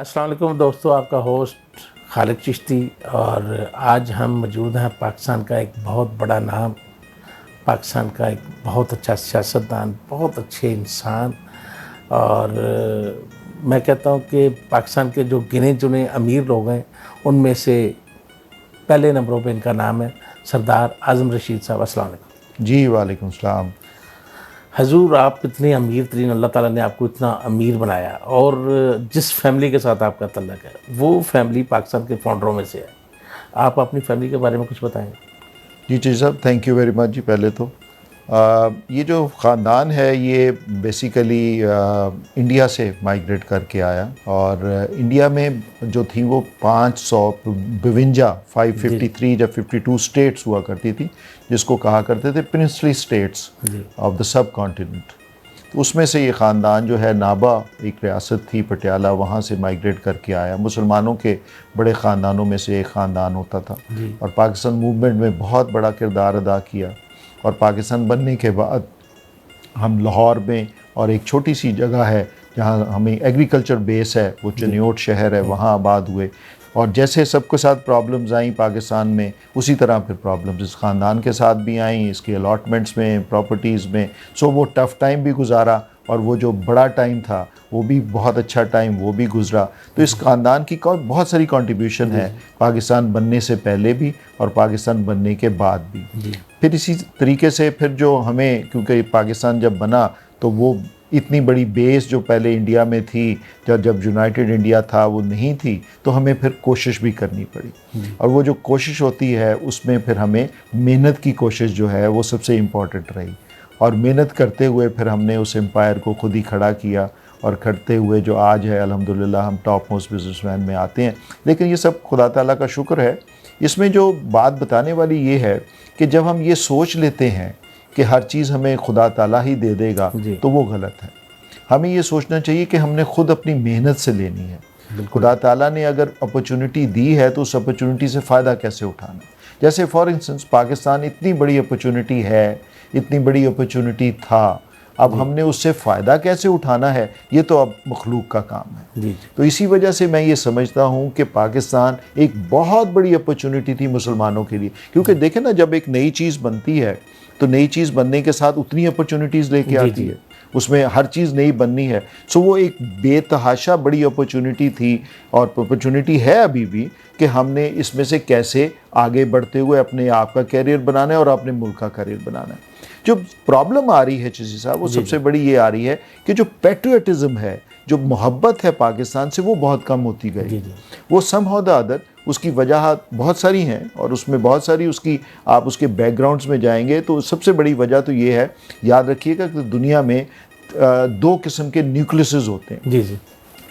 अस्सलाम वालेकुम दोस्तों, आपका होस्ट खालिद चिश्ती। और आज हम मौजूद हैं पाकिस्तान का एक बहुत बड़ा नाम, पाकिस्तान का एक बहुत अच्छा सियासतदान, बहुत अच्छे इंसान। और मैं कहता हूँ कि पाकिस्तान के जो गिने चुने अमीर लोग हैं उनमें से पहले नंबरों पे इनका नाम है सरदार आज़म रशीद साहब। अस्सलाम वालेकुम। जी वालेकुम सलाम। हजूर, आप इतने अमीर तरीन, अल्लाह ताला ने आपको इतना अमीर बनाया और जिस फैमिली के साथ आपका तल्लक है वो फैमिली पाकिस्तान के फाउंडरों में से है। आप अपनी फैमिली के बारे में कुछ बताएंगे? जी जी साहब, थैंक यू वेरी मच। जी पहले तो ये जो ख़ानदान है ये बेसिकली इंडिया से माइग्रेट करके आया और इंडिया में जो थी वो 553 या 52 स्टेट्स हुआ करती थी, जिसको कहा करते थे princely states of the sub continent. तो उसमें से ये ख़ानदान जो है, नाबा एक रियासत थी पटियाला, वहाँ से माइग्रेट करके आया। मुसलमानों के बड़े ख़ानदानों में से एक ख़ानदान होता था और पाकिस्तान मूवमेंट में बहुत बड़ा किरदार अदा किया। और पाकिस्तान बनने के बाद हम लाहौर में, और एक छोटी सी जगह है जहाँ हमें एग्रीकल्चर बेस है, वो चनियोट शहर है, वहाँ आबाद हुए। और जैसे सबके साथ प्रॉब्लम्स आई पाकिस्तान में, उसी तरह फिर प्रॉब्लम्स इस ख़ानदान के साथ भी आई, इसके अलॉटमेंट्स में, प्रॉपर्टीज़ में। सो वो टफ़ टाइम भी गुजारा और वो जो बड़ा टाइम था वो भी बहुत अच्छा टाइम वो भी गुजरा। तो इस ख़ानदान की बहुत सारी कंट्रीब्यूशन है, पाकिस्तान बनने से पहले भी और पाकिस्तान बनने के बाद भी। फिर इसी तरीके से फिर जो हमें, क्योंकि पाकिस्तान जब बना तो वो इतनी बड़ी बेस जो पहले इंडिया में थी, जब यूनाइटेड इंडिया था वो नहीं थी, तो हमें फिर कोशिश भी करनी पड़ी। और वो जो कोशिश होती है उसमें फिर हमें मेहनत की कोशिश जो है वो सबसे इम्पॉर्टेंट रही। और मेहनत करते हुए फिर हमने उस एम्पायर को खुद ही खड़ा किया और करते हुए जो आज है अल्हम्दुलिल्लाह हम टॉप मोस्ट बिजनेसमैन में आते हैं। लेकिन ये सब खुदा ताला का शुक्र है। इसमें जो बात बताने वाली ये है कि जब हम ये सोच लेते हैं कि हर चीज़ हमें खुदा ताला ही दे देगा, तो वो गलत है। हमें ये सोचना चाहिए कि हमने खुद अपनी मेहनत से लेनी है। खुदा ताला ने अगर अपॉर्चुनिटी दी है तो उस अपॉर्चुनिटी से फ़ायदा कैसे उठाना। जैसे फॉर इंस्टेंस पाकिस्तान इतनी बड़ी अपॉर्चुनिटी है, इतनी बड़ी अपॉर्चुनिटी था, अब हमने उससे फ़ायदा कैसे उठाना है ये तो अब मखलूक का काम है। तो इसी वजह से मैं ये समझता हूँ कि पाकिस्तान एक बहुत बड़ी अपॉर्चुनिटी थी मुसलमानों के लिए। क्योंकि देखें ना, जब एक नई चीज़ बनती है तो नई चीज़ बनने के साथ उतनी अपॉर्चुनिटीज़ लेके आती है, उसमें हर चीज़ नई बननी है। सो वो एक बेतहाशा बड़ी अपॉर्चुनिटी थी और अपॉर्चुनिटी है अभी भी कि हमने इसमें से कैसे आगे बढ़ते हुए अपने आप का कैरियर बनाना है और अपने मुल्क का कैरियर बनाना है। जो प्रॉब्लम आ रही है चिश्ती साहब, वो सबसे बड़ी ये आ रही है कि जो पैट्रियटिज़म है, जो मोहब्बत है पाकिस्तान से, वो बहुत कम होती गई। वो समहाउ द अदर, उसकी वजह बहुत सारी हैं और उसमें बहुत सारी उसकी, आप उसके बैकग्राउंड्स में जाएंगे तो सबसे बड़ी वजह तो ये है, याद रखिएगा कि दुनिया में दो किस्म के न्यूक्लियसेस होते हैं।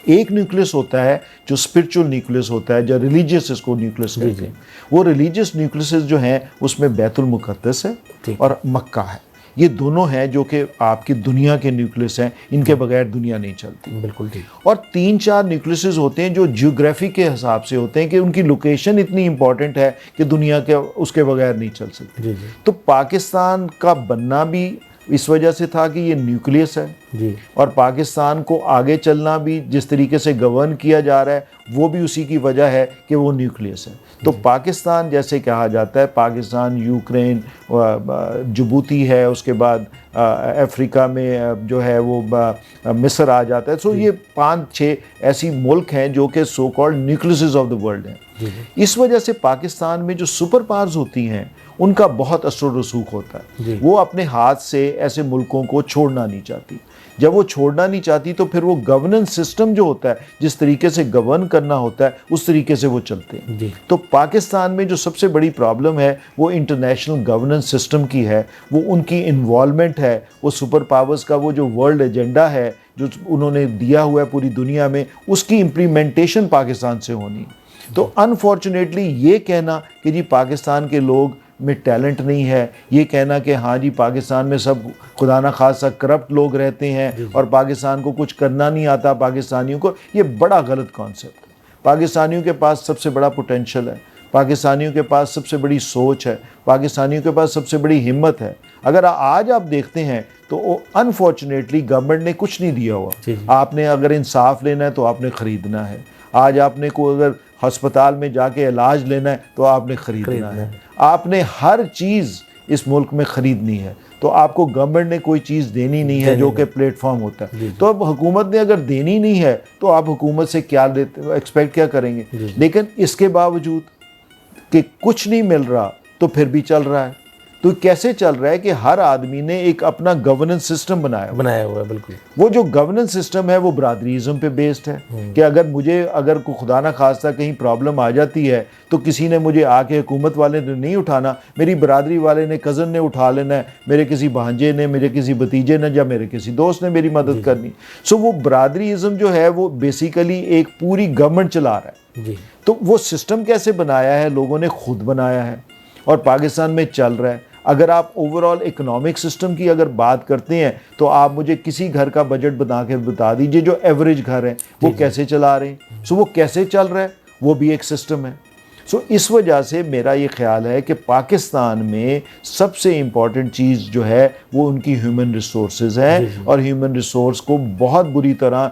एक न्यूक्लियस होता है जो स्पिरिचुअल न्यूक्लियस होता है, जो रिलीजियस इसको न्यूक्लियस कहते हैं। वो रिलीजियस न्यूक्लियस जो हैं उसमें बैतुल मुक़द्दस है और मक्का है। ये दोनों हैं जो कि आपकी दुनिया के न्यूक्लियस हैं, इनके बगैर दुनिया नहीं चलती। बिल्कुल ठीक। और 3-4 न्यूक्लियस होते हैं जो जियोग्राफी के हिसाब से होते हैं कि उनकी लोकेशन इतनी इंपॉर्टेंट है कि दुनिया के उसके बगैर नहीं चल सकती। तो पाकिस्तान का बनना भी इस वजह से था कि ये न्यूक्लियस है और पाकिस्तान को आगे चलना भी जिस तरीके से गवर्न किया जा रहा है वो भी उसी की वजह है कि वो न्यूक्लियस है। तो पाकिस्तान जैसे कहा जाता है, पाकिस्तान, यूक्रेन, जिबूती है, उसके बाद अफ्रीका में जो है वो मिस्र आ जाता है। सो ये 5-6 ऐसी मुल्क हैं जो कि so called nucleus of the world हैं। इस वजह से पाकिस्तान में जो सुपर पावर्स होती हैं उनका बहुत असर रसूख होता है। वो अपने हाथ से ऐसे मुल्कों को छोड़ना नहीं चाहती। जब वो छोड़ना नहीं चाहती तो फिर वो गवर्नेंस सिस्टम जो होता है, जिस तरीके से गवर्न करना होता है, उस तरीके से वो चलते हैं। तो पाकिस्तान में जो सबसे बड़ी प्रॉब्लम है वो इंटरनेशनल गवर्नेंस सिस्टम की है, वो उनकी इन्वॉल्वमेंट है, वो सुपर पावर्स का वो जो वर्ल्ड एजेंडा है जो उन्होंने दिया हुआ है पूरी दुनिया में, उसकी इम्प्लीमेंटेशन पाकिस्तान से होनी। तो अनफॉर्चुनेटली ये कहना कि जी पाकिस्तान के लोग में टैलेंट नहीं है, ये कहना कि हाँ जी पाकिस्तान में सब खुदा ना खासा करप्ट लोग रहते हैं और पाकिस्तान को कुछ करना नहीं आता पाकिस्तानियों को, ये बड़ा गलत कॉन्सेप्ट है। पाकिस्तानियों के पास सबसे बड़ा पोटेंशियल है, पाकिस्तानियों के पास सबसे बड़ी सोच है, पाकिस्तानियों के पास सबसे बड़ी हिम्मत है। अगर आज आप देखते हैं तो अनफॉर्चुनेटली गवर्नमेंट ने कुछ नहीं दिया हुआ। आपने अगर इंसाफ लेना है तो आपने ख़रीदना है, आज आपने को अगर अस्पताल में जाके इलाज लेना है तो आपने खरीदना है, आपने हर चीज़ इस मुल्क में ख़रीदनी है, तो आपको गवर्नमेंट ने कोई चीज़ देनी नहीं है जो कि प्लेटफॉर्म होता है। तो अब हुकूमत ने अगर देनी नहीं है तो आप हुकूमत से क्या एक्सपेक्ट क्या करेंगे। लेकिन इसके बावजूद कि कुछ नहीं मिल रहा तो फिर भी चल रहा है। तो कैसे चल रहा है कि हर आदमी ने एक अपना गवर्नेंस सिस्टम बनाया हुआ है। बिल्कुल वो जो गवर्नेंस सिस्टम है वो बरादरीज़म पे बेस्ड है कि अगर को खुदा ना खास्ता कहीं प्रॉब्लम आ जाती है तो किसी ने मुझे आके हुकूमत वाले ने नहीं उठाना, मेरी बरादरी वाले ने, कज़न ने उठा लेना है, मेरे किसी भांजे ने, मेरे किसी भतीजे ने या मेरे किसी दोस्त ने मेरी मदद करनी। सो वो बरादरीज़म जो है वो बेसिकली एक पूरी गवर्नमेंट चला रहा है। तो वो सिस्टम कैसे बनाया है, लोगों ने खुद बनाया है और पाकिस्तान में चल रहा है। अगर आप ओवरऑल इकोनॉमिक सिस्टम की अगर बात करते हैं तो आप मुझे किसी घर का बजट बना के बता दीजिए जो एवरेज घर है वो कैसे चला रहे हैं। सो वो कैसे चल रहा है, वो भी एक सिस्टम है। सो इस वजह से मेरा ये ख्याल है कि पाकिस्तान में सबसे इम्पॉर्टेंट चीज़ जो है वो उनकी ह्यूमन रिसोर्सेज है और ह्यूमन रिसोर्स को बहुत बुरी तरह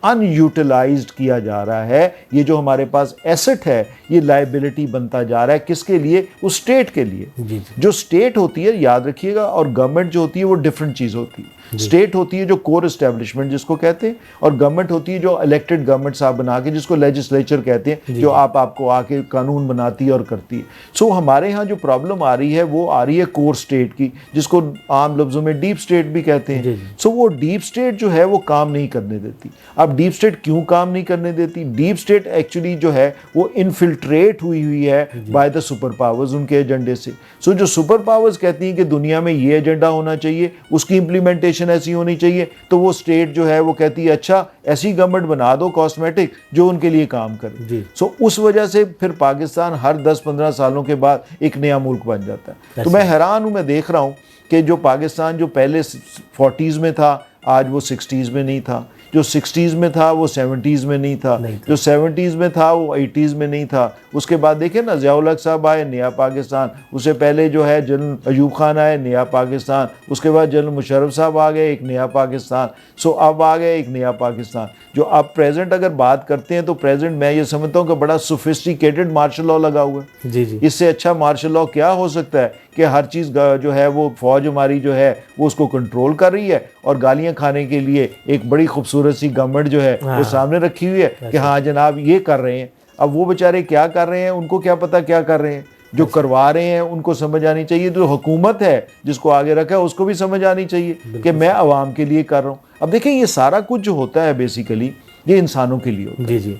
अनयूटिलाइज्ड किया जा रहा है। ये जो हमारे पास एसेट है ये लाइबिलिटी बनता जा रहा है। किसके लिए? उस स्टेट के लिए। जो स्टेट होती है, याद रखिएगा, और गवर्नमेंट जो होती है वो डिफरेंट चीज़ होती है। स्टेट होती है जो कोर एस्टेब्लिशमेंट जिसको कहते हैं, और गवर्नमेंट होती है जो इलेक्टेड गवर्नमेंट साहब बना के, जिसको लेजिस्लेचर कहते हैं, जो आपको आके कानून बनाती है और करती है। सो हमारे यहाँ जो प्रॉब्लम आ रही है वो आ रही है कोर स्टेट की, जिसको आम लफ्ज़ों में डीप स्टेट भी कहते हैं। सो वो डीप स्टेट जो है वो काम नहीं करने देती। अब डीप स्टेट क्यों काम नहीं करने देती? डीप स्टेट एक्चुअली जो है वो इनफिल्ट्रेट हुई है बाय द सुपर पावर्स, उनके एजेंडे से। सो जो सुपर पावर्स कहती हैं कि दुनिया में ये एजेंडा होना चाहिए, उसकी इम्प्लीमेंटेशन ऐसी होनी चाहिए, तो वो स्टेट जो है वो कहती है अच्छा ऐसी गवर्नमेंट बना दो कॉस्मेटिक जो उनके लिए काम करे। सो उस वजह से फिर पाकिस्तान हर 10-15 सालों के बाद एक नया मुल्क बन जाता है। तो मैं हैरान हूँ, मैं देख रहा हूँ कि जो पाकिस्तान जो पहले 40s में था आज वो 60s में नहीं था, जो 60s में था वो 70s में नहीं था, जो 70s में था वो 80s में नहीं था। उसके बाद देखें ना, ज़ियाउल हक साहब आए, नया पाकिस्तान। उससे पहले जो है जनरल अयूब खान आए, नया पाकिस्तान। उसके बाद जनरल मुशर्रफ साहब आ गए, एक नया पाकिस्तान। सो अब आ गए एक नया पाकिस्तान। जो अब प्रेजेंट अगर बात करते हैं तो प्रेजेंट मैं ये समझता हूँ कि बड़ा सोफिस्टिकेटेड मार्शल लॉ लगा हुआ है। इससे अच्छा मार्शल लॉ क्या हो सकता है कि हर चीज़ जो है वो फ़ौज हमारी जो है वो उसको कंट्रोल कर रही है और गालियाँ खाने के लिए एक बड़ी खूबसूरत सी गवर्नमेंट जो है वो सामने रखी हुई है कि हाँ जनाब ये कर रहे हैं। अब वो बेचारे क्या कर रहे हैं, उनको क्या पता क्या कर रहे हैं। जो करवा रहे हैं उनको समझ आनी चाहिए, जो हुकूमत है जिसको आगे रखा है उसको भी समझ आनी चाहिए कि मैं आवाम के लिए कर रहा हूँ। अब देखें ये सारा कुछ जो होता है बेसिकली ये इंसानों के लिए होता है,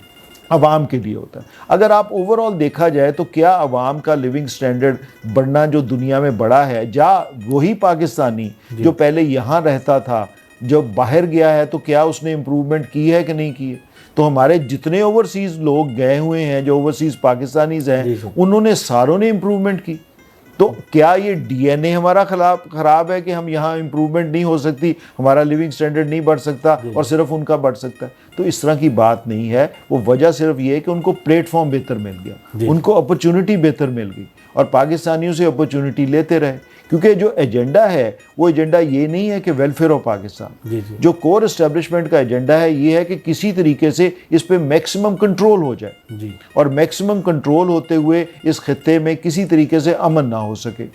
अवाम के लिए होता है। अगर आप ओवरऑल देखा जाए तो क्या अवाम का लिविंग स्टैंडर्ड बढ़ना जो दुनिया में बढ़ा है, या वही पाकिस्तानी जो पहले यहाँ रहता था जो बाहर गया है तो क्या उसने इम्प्रूवमेंट की है कि नहीं की है? तो हमारे जितने ओवरसीज़ लोग गए हुए हैं, जो ओवरसीज़ पाकिस्तानीज़ हैं, उन्होंने सारों ने इम्प्रूवमेंट की। तो क्या ये डीएनए हमारा ख़राब है कि हम यहाँ इम्प्रूवमेंट नहीं हो सकती, हमारा लिविंग स्टैंडर्ड नहीं बढ़ सकता और सिर्फ उनका बढ़ सकता है? तो इस तरह की बात नहीं है। वो वजह सिर्फ ये है कि उनको प्लेटफॉर्म बेहतर मिल गया, उनको अपॉर्चुनिटी बेहतर मिल गई और पाकिस्तानियों से अपॉर्चुनिटी लेते रहे। क्योंकि जो एजेंडा है वो एजेंडा ये नहीं है कि वेलफेयर ऑफ पाकिस्तान, जो कोर एस्टेब्लिशमेंट का एजेंडा है ये है कि किसी तरीके से इस पे मैक्सिमम कंट्रोल हो जाए और मैक्सिमम कंट्रोल होते हुए इस खित्ते में किसी तरीके से अमन ना हो सके।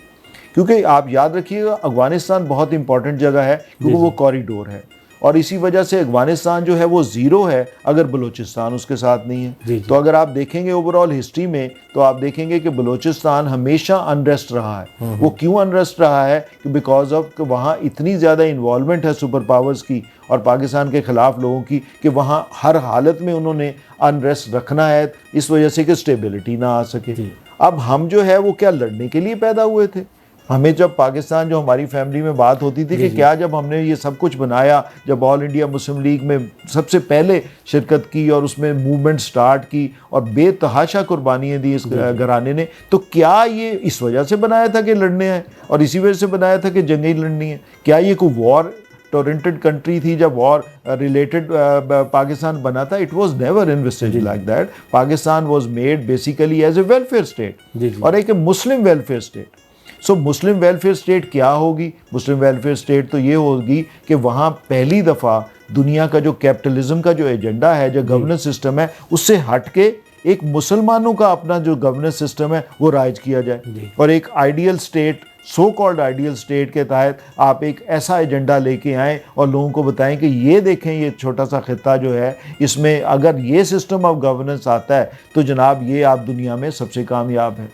क्योंकि आप याद रखिएगा अफगानिस्तान बहुत इंपॉर्टेंट जगह है क्योंकि वो कॉरिडोर है और इसी वजह से अफगानिस्तान जो है वो ज़ीरो है अगर बलूचिस्तान उसके साथ नहीं है। तो अगर आप देखेंगे ओवरऑल हिस्ट्री में तो आप देखेंगे कि बलूचिस्तान हमेशा अनरेस्ट रहा है। वो क्यों अनरेस्ट रहा है? कि बिकॉज ऑफ कि वहाँ इतनी ज़्यादा इन्वॉल्वमेंट है सुपर पावर्स की और पाकिस्तान के ख़िलाफ़ लोगों की कि वहाँ हर हालत में उन्होंने अनरेस्ट रखना है इस वजह से कि स्टेबिलिटी ना आ सके। अब हम जो है वो क्या लड़ने के लिए पैदा हुए थे? हमें जब पाकिस्तान जो हमारी फैमिली में बात होती थी कि क्या जब हमने ये सब कुछ बनाया, जब ऑल इंडिया मुस्लिम लीग में सबसे पहले शिरकत की और उसमें मूवमेंट स्टार्ट की और बेतहाशा कुर्बानियाँ दी इस घराने ने, तो क्या ये इस वजह से बनाया था कि लड़ने हैं और इसी वजह से बनाया था कि जंगें लड़नी है? क्या ये कोई वॉर टोरेंटेड कंट्री थी जब वॉर रिलेटेड पाकिस्तान बना था? It was never invested like that. Pakistan was made basically as a welfare state और एक मुस्लिम वेलफेयर स्टेट। सो मुस्लिम वेलफेयर स्टेट क्या होगी? मुस्लिम वेलफेयर स्टेट तो ये होगी कि वहाँ पहली दफ़ा दुनिया का जो कैपिटलिज्म का जो एजेंडा है, जो गवर्नेंस सिस्टम है, उससे हट के एक मुसलमानों का अपना जो गवर्नेंस सिस्टम है वो राइज किया जाए और एक ideal state, so called ideal state के तहत आप एक ऐसा एजेंडा लेके आएँ और लोगों को बताएं कि ये देखें, ये छोटा सा खित्ता जो है, इसमें अगर ये सिस्टम ऑफ गवर्नेंस आता है तो जनाब ये आप दुनिया में सबसे कामयाब है।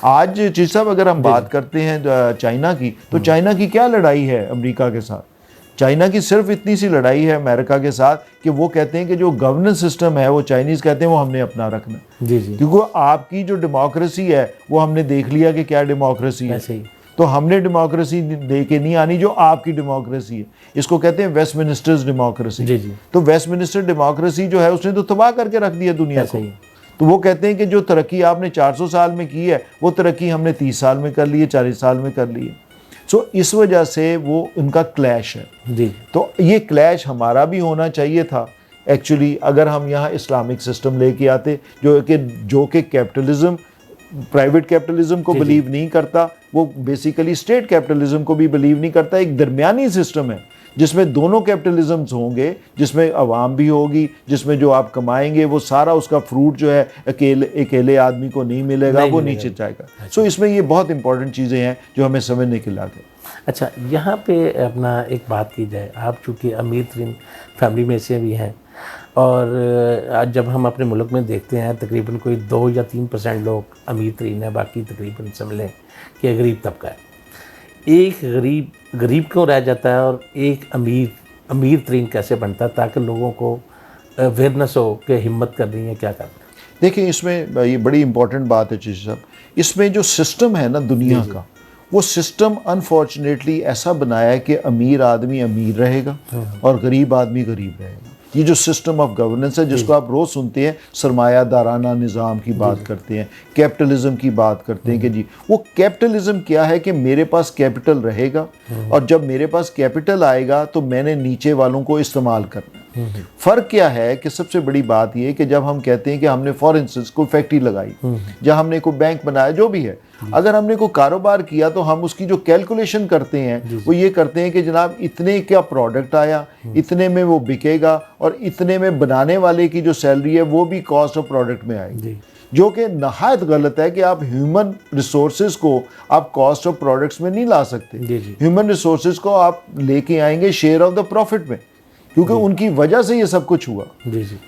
आज जी साहब अगर हम बात करते हैं चाइना की, तो चाइना की क्या लड़ाई है अमेरिका के साथ? चाइना की सिर्फ इतनी सी लड़ाई है अमेरिका के साथ कि वो कहते हैं कि जो गवर्नेंस सिस्टम है वो चाइनीज़ कहते हैं वो हमने अपना रखना, जी जी, क्योंकि आपकी जो डेमोक्रेसी है वो हमने देख लिया कि क्या डेमोक्रेसी है, ऐसे ही तो हमने डेमोक्रेसी दे के नहीं आनी जो आपकी डेमोक्रेसी है। इसको कहते हैं वेस्टमिनिस्टर्स डेमोक्रेसी। जी जी, तो वेस्टमिनिस्टर डेमोक्रेसी जो है उसने तो तबाह करके रख दिया दुनिया ऐसे को। ही, तो वो कहते हैं कि जो तरक्की आपने 400 साल में की है वो तरक्की हमने 30 साल में कर ली है, 40 साल में कर ली है। सो इस वजह से वो उनका क्लैश है। जी तो ये क्लैश हमारा भी होना चाहिए था एक्चुअली, अगर हम यहाँ इस्लामिक सिस्टम लेके आते जो कि कैपिटलिज्म, प्राइवेट कैपिटलिज्म को बिलीव नहीं करता, वो बेसिकली स्टेट कैपिटलिज्म को भी बिलीव नहीं करता। एक दरमियानी सिस्टम है जिसमें दोनों कैपिटलिज्म्स होंगे, जिसमें आवाम भी होगी, जिसमें जो आप कमाएंगे वो सारा उसका फ्रूट जो है अकेले आदमी को नहीं मिलेगा, वो नीचे जाएगा। सो इसमें ये बहुत इंपॉर्टेंट चीज़ें हैं जो हमें समझने की लागत है। अच्छा, यहाँ पे अपना एक बात की जाए, आप चूँकि अमीर तरीन फैमिली में से भी हैं और आज जब हम अपने मुल्क में देखते हैं तकरीबन कोई 2 या 3% लोग अमीर तरीन है, बाकी तकरीबन समझ लें कि गरीब तबका है। एक गरीब क्यों रह जाता है और एक अमीर तरीन कैसे बनता है, ताकि लोगों को अवेयरनेस हो कि हिम्मत करनी है, क्या करना है? देखिए इसमें ये बड़ी इंपॉर्टेंट बात है चीज़ साहब, इसमें जो सिस्टम है ना दुनिया का, वो सिस्टम अनफॉर्चुनेटली ऐसा बनाया है कि अमीर आदमी अमीर रहेगा और गरीब आदमी गरीब रहेगा। ये जो सिस्टम ऑफ गवर्नेंस है जिसको आप रोज़ सुनते हैं, सरमायादाराना निज़ाम की बात करते हैं, कैपिटलिज्म की बात करते हैं कि जी वो कैपिटलिज्म क्या है कि मेरे पास कैपिटल रहेगा और जब मेरे पास कैपिटल आएगा तो मैंने नीचे वालों को इस्तेमाल करना है। फ़र्क क्या है कि सबसे बड़ी बात ये कि जब हम कहते हैं कि हमने फॉर इंस्टेंस कोई फैक्ट्री लगाई, जहाँ हमने कोई बैंक बनाया, जो भी है, अगर हमने कोई कारोबार किया तो हम उसकी जो कैलकुलेशन करते हैं वो ये करते हैं कि जनाब इतने का प्रोडक्ट आया, इतने में वो बिकेगा और इतने में बनाने वाले की जो सैलरी है वो भी कॉस्ट ऑफ प्रोडक्ट में आएगी, जो कि नहायत गलत है कि आप ह्यूमन रिसोर्सेज को आप कॉस्ट ऑफ प्रोडक्ट्स में नहीं ला सकते। ह्यूमन रिसोर्सेज को आप लेके आएंगे शेयर ऑफ द प्रॉफिट में, क्योंकि उनकी वजह से ये सब कुछ हुआ।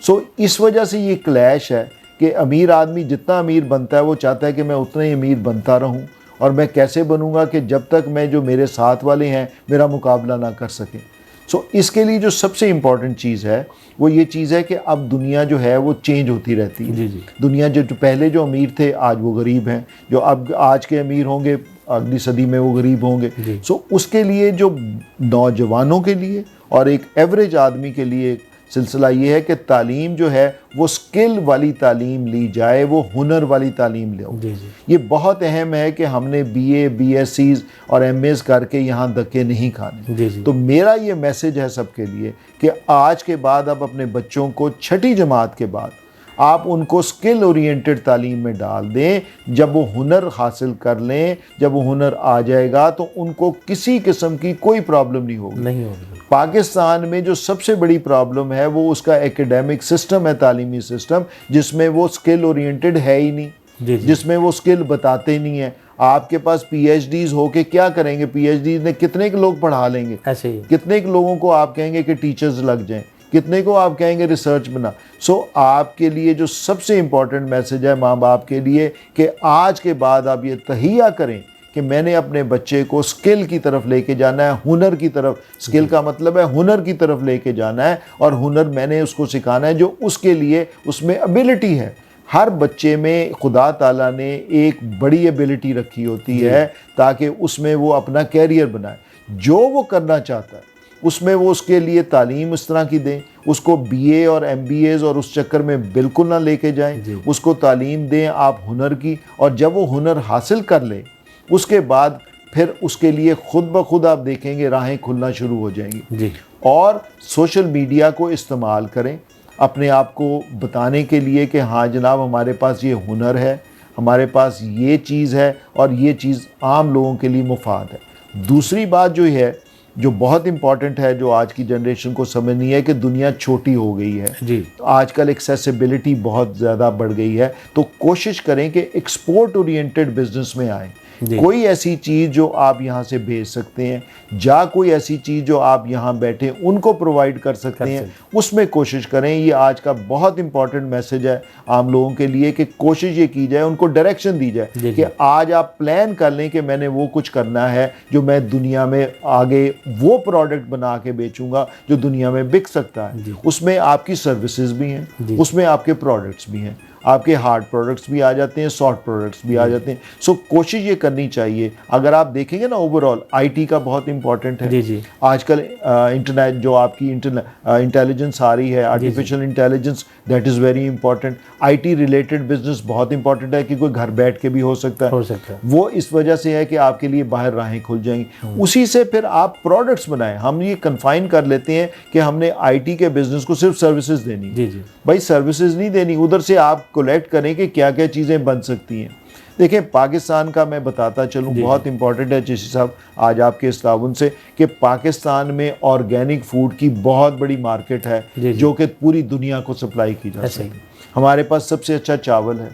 सो इस वजह से ये क्लैश है कि अमीर आदमी जितना अमीर बनता है वो चाहता है कि मैं उतना ही अमीर बनता रहूं, और मैं कैसे बनूंगा कि जब तक मैं जो मेरे साथ वाले हैं मेरा मुकाबला ना कर सकें। सो इसके लिए जो सबसे इम्पॉर्टेंट चीज़ है वो ये चीज़ है कि अब दुनिया जो है वो चेंज होती रहती है। दुनिया जो पहले जो अमीर थे आज वो गरीब हैं, जो अब आज के अमीर होंगे अगली सदी में वो गरीब होंगे। सो उसके लिए जो नौजवानों के लिए और एक एवरेज आदमी के लिए सिलसिला ये है कि तालीम जो है वो स्किल वाली तालीम ली जाए, वो हुनर वाली तालीम ले। ये बहुत अहम है कि हमने BA, BScs और MAs करके यहाँ धक्के नहीं खाने। तो मेरा ये मैसेज है सबके लिए कि आज के बाद आप अपने बच्चों को 6ठी जमात के बाद आप उनको स्किल ओरिएंटेड तालीम में डाल दें। जब वो हुनर हासिल कर लें, जब वो हुनर आ जाएगा तो उनको किसी किस्म की कोई प्रॉब्लम नहीं होगी। पाकिस्तान में जो सबसे बड़ी प्रॉब्लम है वो उसका एकेडमिक सिस्टम है, तालीमी सिस्टम, जिसमें वो स्किल ओरिएंटेड है ही नहीं, जिसमें वो स्किल बताते ही नहीं है। आपके पास PhDs हो के क्या करेंगे? PhDs ने कितने के लोग पढ़ा लेंगे? ऐसे ही कितने के लोगों को आप कहेंगे कि टीचर्स लग जाएं, कितने को आप कहेंगे रिसर्च बना। सो आपके लिए जो सबसे इम्पॉर्टेंट मैसेज है माँ बाप के लिए कि आज के बाद आप ये तहिया करें कि मैंने अपने बच्चे को स्किल की तरफ लेके जाना है, हुनर की तरफ। स्किल का मतलब है हुनर की तरफ लेके जाना है, और हुनर मैंने उसको सिखाना है जो उसके लिए उसमें एबिलिटी है। हर बच्चे में खुदा ताला ने एक बड़ी एबिलिटी रखी होती है ताकि उसमें वो अपना कैरियर बनाए। जो वो करना चाहता है उसमें वो उसके लिए तालीम इस तरह की दें, उसको BA और MBAs और उस चक्कर में बिल्कुल ना लेके जाएं, उसको तालीम दें आप हुनर की। और जब वो हुनर हासिल कर ले उसके बाद फिर उसके लिए खुद ब खुद आप देखेंगे राहें खुलना शुरू हो जाएंगी। और सोशल मीडिया को इस्तेमाल करें अपने आप को बताने के लिए कि हाँ जनाब हमारे पास ये हुनर है, हमारे पास ये चीज़ है और ये चीज़ आम लोगों के लिए मुफाद है। दूसरी बात जो है जो बहुत इंपॉर्टेंट है, जो आज की जनरेशन को समझनी है कि दुनिया छोटी हो गई है जी। तो आजकल एक्सेसिबिलिटी बहुत ज़्यादा बढ़ गई है, तो कोशिश करें कि एक्सपोर्ट ओरिएंटेड बिजनेस में आएँ। कोई ऐसी चीज़ जो आप यहाँ से भेज सकते हैं, या कोई ऐसी चीज़ जो आप यहाँ बैठे उनको प्रोवाइड कर सकते हैं, उसमें कोशिश करें। ये आज का बहुत इंपॉर्टेंट मैसेज है आम लोगों के लिए कि कोशिश ये की जाए, उनको डायरेक्शन दी जाए कि आज आप प्लान कर लें कि मैंने वो कुछ करना है जो मैं दुनिया में आगे वो प्रोडक्ट बना के बेचूंगा जो दुनिया में बिक सकता है। उसमें आपकी सर्विसेज भी हैं, उसमें आपके प्रोडक्ट्स भी हैं, आपके हार्ड प्रोडक्ट्स भी आ जाते हैं, सॉफ्ट प्रोडक्ट्स भी आ जाते हैं। सो कोशिश ये करनी चाहिए। अगर आप देखेंगे ना ओवरऑल आईटी का बहुत इंपॉर्टेंट है। जी। आजकल इंटरनेट जो आपकी इंटेलिजेंस आ रही है, artificial intelligence, that is very important. IT related business बहुत इंपॉर्टेंट है कि कोई घर बैठ के भी हो सकता है। वो इस वजह से है कि आपके लिए बाहर राहें खुल जाएंगी। उसी से फिर आप प्रोडक्ट्स बनाएं। हम ये कन्फाइन कर लेते हैं कि हमने आईटी के बिजनेस को सिर्फ सर्विसेज देनी। जी। भाई सर्विसेज नहीं देनी, उधर से आप कलेक्ट करें कि क्या क्या चीज़ें बन सकती हैं। देखिए पाकिस्तान का मैं बताता चलूँ, बहुत इंपॉर्टेंट है चिश्ती साहब आज आपके इस ताउन से, कि पाकिस्तान में ऑर्गेनिक फूड की बहुत बड़ी मार्केट है जो कि पूरी दुनिया को सप्लाई की जा सकती है। हमारे पास सबसे अच्छा चावल है,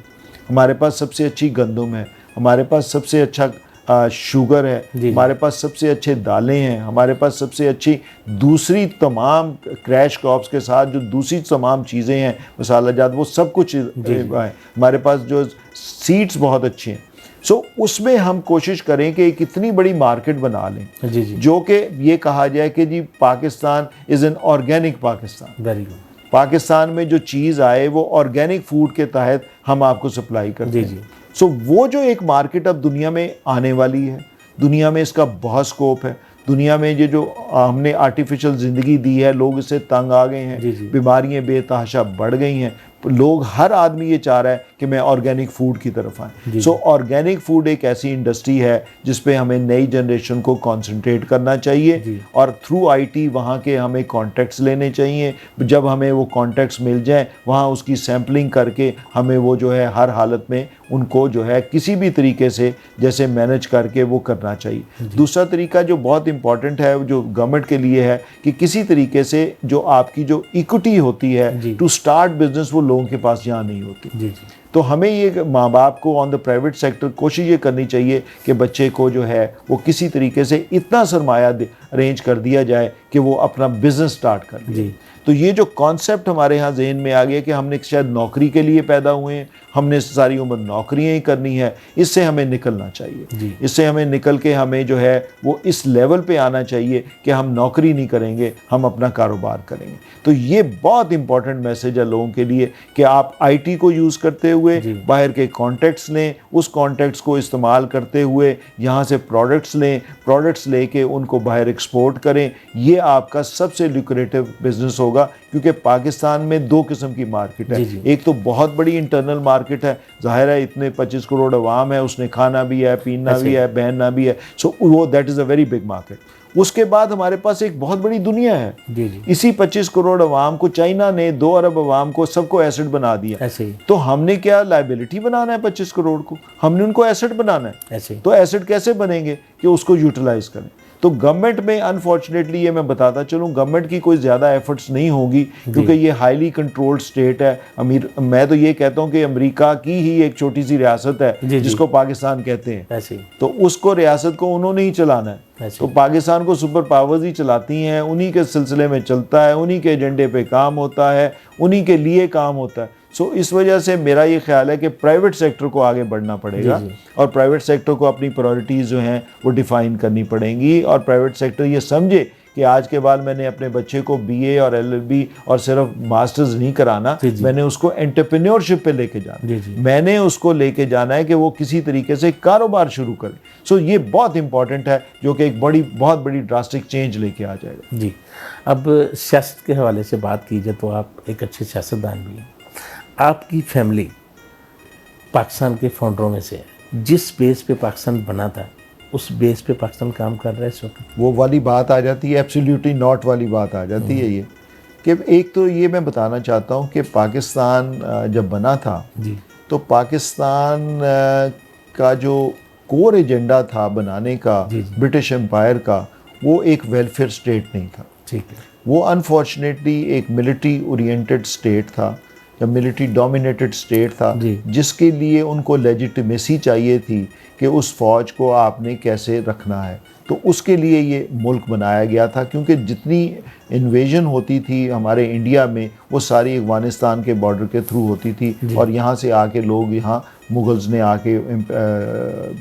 हमारे पास सबसे अच्छी गंदम है, हमारे पास सबसे अच्छा शुगर है, हमारे पास सबसे अच्छे दालें हैं, हमारे पास सबसे अच्छी दूसरी तमाम क्रैश क्रॉप्स के साथ जो दूसरी तमाम चीज़ें हैं, मसाला जात, वो सब कुछ है। हमारे पास जो सीड्स बहुत अच्छे हैं। सो उसमें हम कोशिश करें कि एक इतनी बड़ी मार्केट बना लें जो कि ये कहा जाए कि जी Pakistan is an organic Pakistan. Very good. Pakistan में जो चीज़ आए वो ऑर्गेनिक फूड के तहत हम आपको सप्लाई करते हैं। सो वो जो एक मार्केट अब दुनिया में आने वाली है, दुनिया में इसका बहुत स्कोप है। दुनिया में ये जो हमने आर्टिफिशियल ज़िंदगी दी है, लोग इससे तंग आ गए हैं, बीमारियां बेतहाशा बढ़ गई हैं। लोग, हर आदमी ये चाह रहा है कि मैं ऑर्गेनिक फूड की तरफ आए। सो ऑर्गेनिक फूड एक ऐसी इंडस्ट्री है जिस पे हमें नई जनरेशन को कंसंट्रेट करना चाहिए और थ्रू आईटी वहाँ के हमें कॉन्टैक्ट्स लेने चाहिए। जब हमें वो कॉन्टैक्ट्स मिल जाएं, वहाँ उसकी सैम्पलिंग करके हमें वो जो है हर हालत में उनको जो है किसी भी तरीके से जैसे मैनेज करके वो करना चाहिए। दूसरा तरीका जो बहुत इंपॉर्टेंट है, जो गवर्नमेंट के लिए है, कि किसी तरीके से जो आपकी जो इक्विटी होती है टू स्टार्ट बिजनेस, वो लोगों के पास यहाँ नहीं होती। तो हमें ये माँ बाप को ऑन द प्राइवेट सेक्टर कोशिश ये करनी चाहिए कि बच्चे को जो है वो किसी तरीके से इतना सरमाया अरेंज कर दिया जाए कि वो अपना बिजनेस स्टार्ट कर ले। तो ये जो कॉन्सेप्ट हमारे यहाँ जहन में आ गया कि हमने शायद नौकरी के लिए पैदा हुए हैं, हमने सारी उम्र नौकरियाँ ही करनी है, इससे हमें निकलना चाहिए। इससे हमें निकल के हमें जो है वो इस लेवल पे आना चाहिए कि हम नौकरी नहीं करेंगे, हम अपना कारोबार करेंगे। तो ये बहुत इंपॉर्टेंट मैसेज है लोगों के लिए कि आप आईटी को यूज़ करते हुए बाहर के कॉन्टैक्ट्स लें, उस कॉन्टैक्ट्स को इस्तेमाल करते हुए यहाँ से प्रोडक्ट्स लें, प्रोडक्ट्स लेके उनको बाहर एक्सपोर्ट करें। ये आपका सबसे ल्यूक्रेटिव बिजनेस होगा, क्योंकि पाकिस्तान में दो किस्म की मार्केट है। एक तो बहुत बड़ी इंटरनल मार्केट है, जाहिर है इतने 25 करोड़ अवाम है, उसने खाना भी है, पीना भी है, पहनना भी है। सो वो that is a very big market. उसके बाद हमारे पास एक बहुत बड़ी दुनिया है। इसी 25 करोड़ अवाम को चाइना ने 2 अरब अवाम को सबको एसेट बना दिया। तो हमने क्या लाइबिलिटी बनाना है 25 करोड़ को? हमने उनको एसेट बनाना है। तो एसेट कैसे बनेंगे कि उसको यूटिलाइज करें। तो गवर्नमेंट में अनफॉर्चुनेटली ये मैं बताता चलूँ, गवर्नमेंट की कोई ज़्यादा एफर्ट्स नहीं होगी, क्योंकि ये हाईली कंट्रोल्ड स्टेट है। मैं तो ये कहता हूँ कि अमेरिका की ही एक छोटी सी रियासत है जिसको पाकिस्तान कहते हैं, तो उसको रियासत को उन्होंने ही चलाना है। तो पाकिस्तान को सुपर पावर्स ही चलाती हैं, उन्हीं के सिलसिले में चलता है, उन्हीं के एजेंडे पे काम होता है, उन्हीं के लिए काम होता है। सो इस वजह से मेरा ये ख्याल है कि प्राइवेट सेक्टर को आगे बढ़ना पड़ेगा और प्राइवेट सेक्टर को अपनी प्रायोरिटीज़ जो हैं वो डिफ़ाइन करनी पड़ेंगी, और प्राइवेट सेक्टर ये समझे कि आज के बाद मैंने अपने बच्चे को बीए और एलएलबी और सिर्फ मास्टर्स नहीं कराना, मैंने उसको एंटरप्रेन्योरशिप पे लेके जाना, मैंने उसको लेके जाना है कि वो किसी तरीके से कारोबार शुरू करे। सो ये बहुत इंपॉर्टेंट है, जो कि एक बहुत बड़ी ड्रास्टिक चेंज लेके आ जाएगा। जी, अब सियासत के हवाले से बात की जाए तो आप एक अच्छे सियासतदान भी हैं। आपकी फैमिली पाकिस्तान के फाउंडरों में से है। जिस बेस पे पाकिस्तान बना था उस बेस पे पाकिस्तान काम कर रहा है इस वक्त? वो वाली बात आ जाती है, एब्सोल्युटली नॉट वाली बात आ जाती है। ये कि एक तो ये मैं बताना चाहता हूँ कि पाकिस्तान जब बना था तो पाकिस्तान का जो कोर एजेंडा था बनाने का ब्रिटिश एम्पायर का, वो एक वेलफेयर स्टेट नहीं था। ठीक है। वो अनफॉर्चुनेटली एक मिलिट्री ओरिएंटेड स्टेट था या मिलिट्री डोमिनेटेड स्टेट था, जी। जिसके लिए उनको लेजिटिमेसी चाहिए थी कि उस फौज को आपने कैसे रखना है। तो उसके लिए ये मुल्क बनाया गया था, क्योंकि जितनी इन्वेजन होती थी हमारे इंडिया में वो सारी अफगानिस्तान के बॉर्डर के थ्रू होती थी, और यहाँ से आके लोग यहाँ मुगल्स ने आके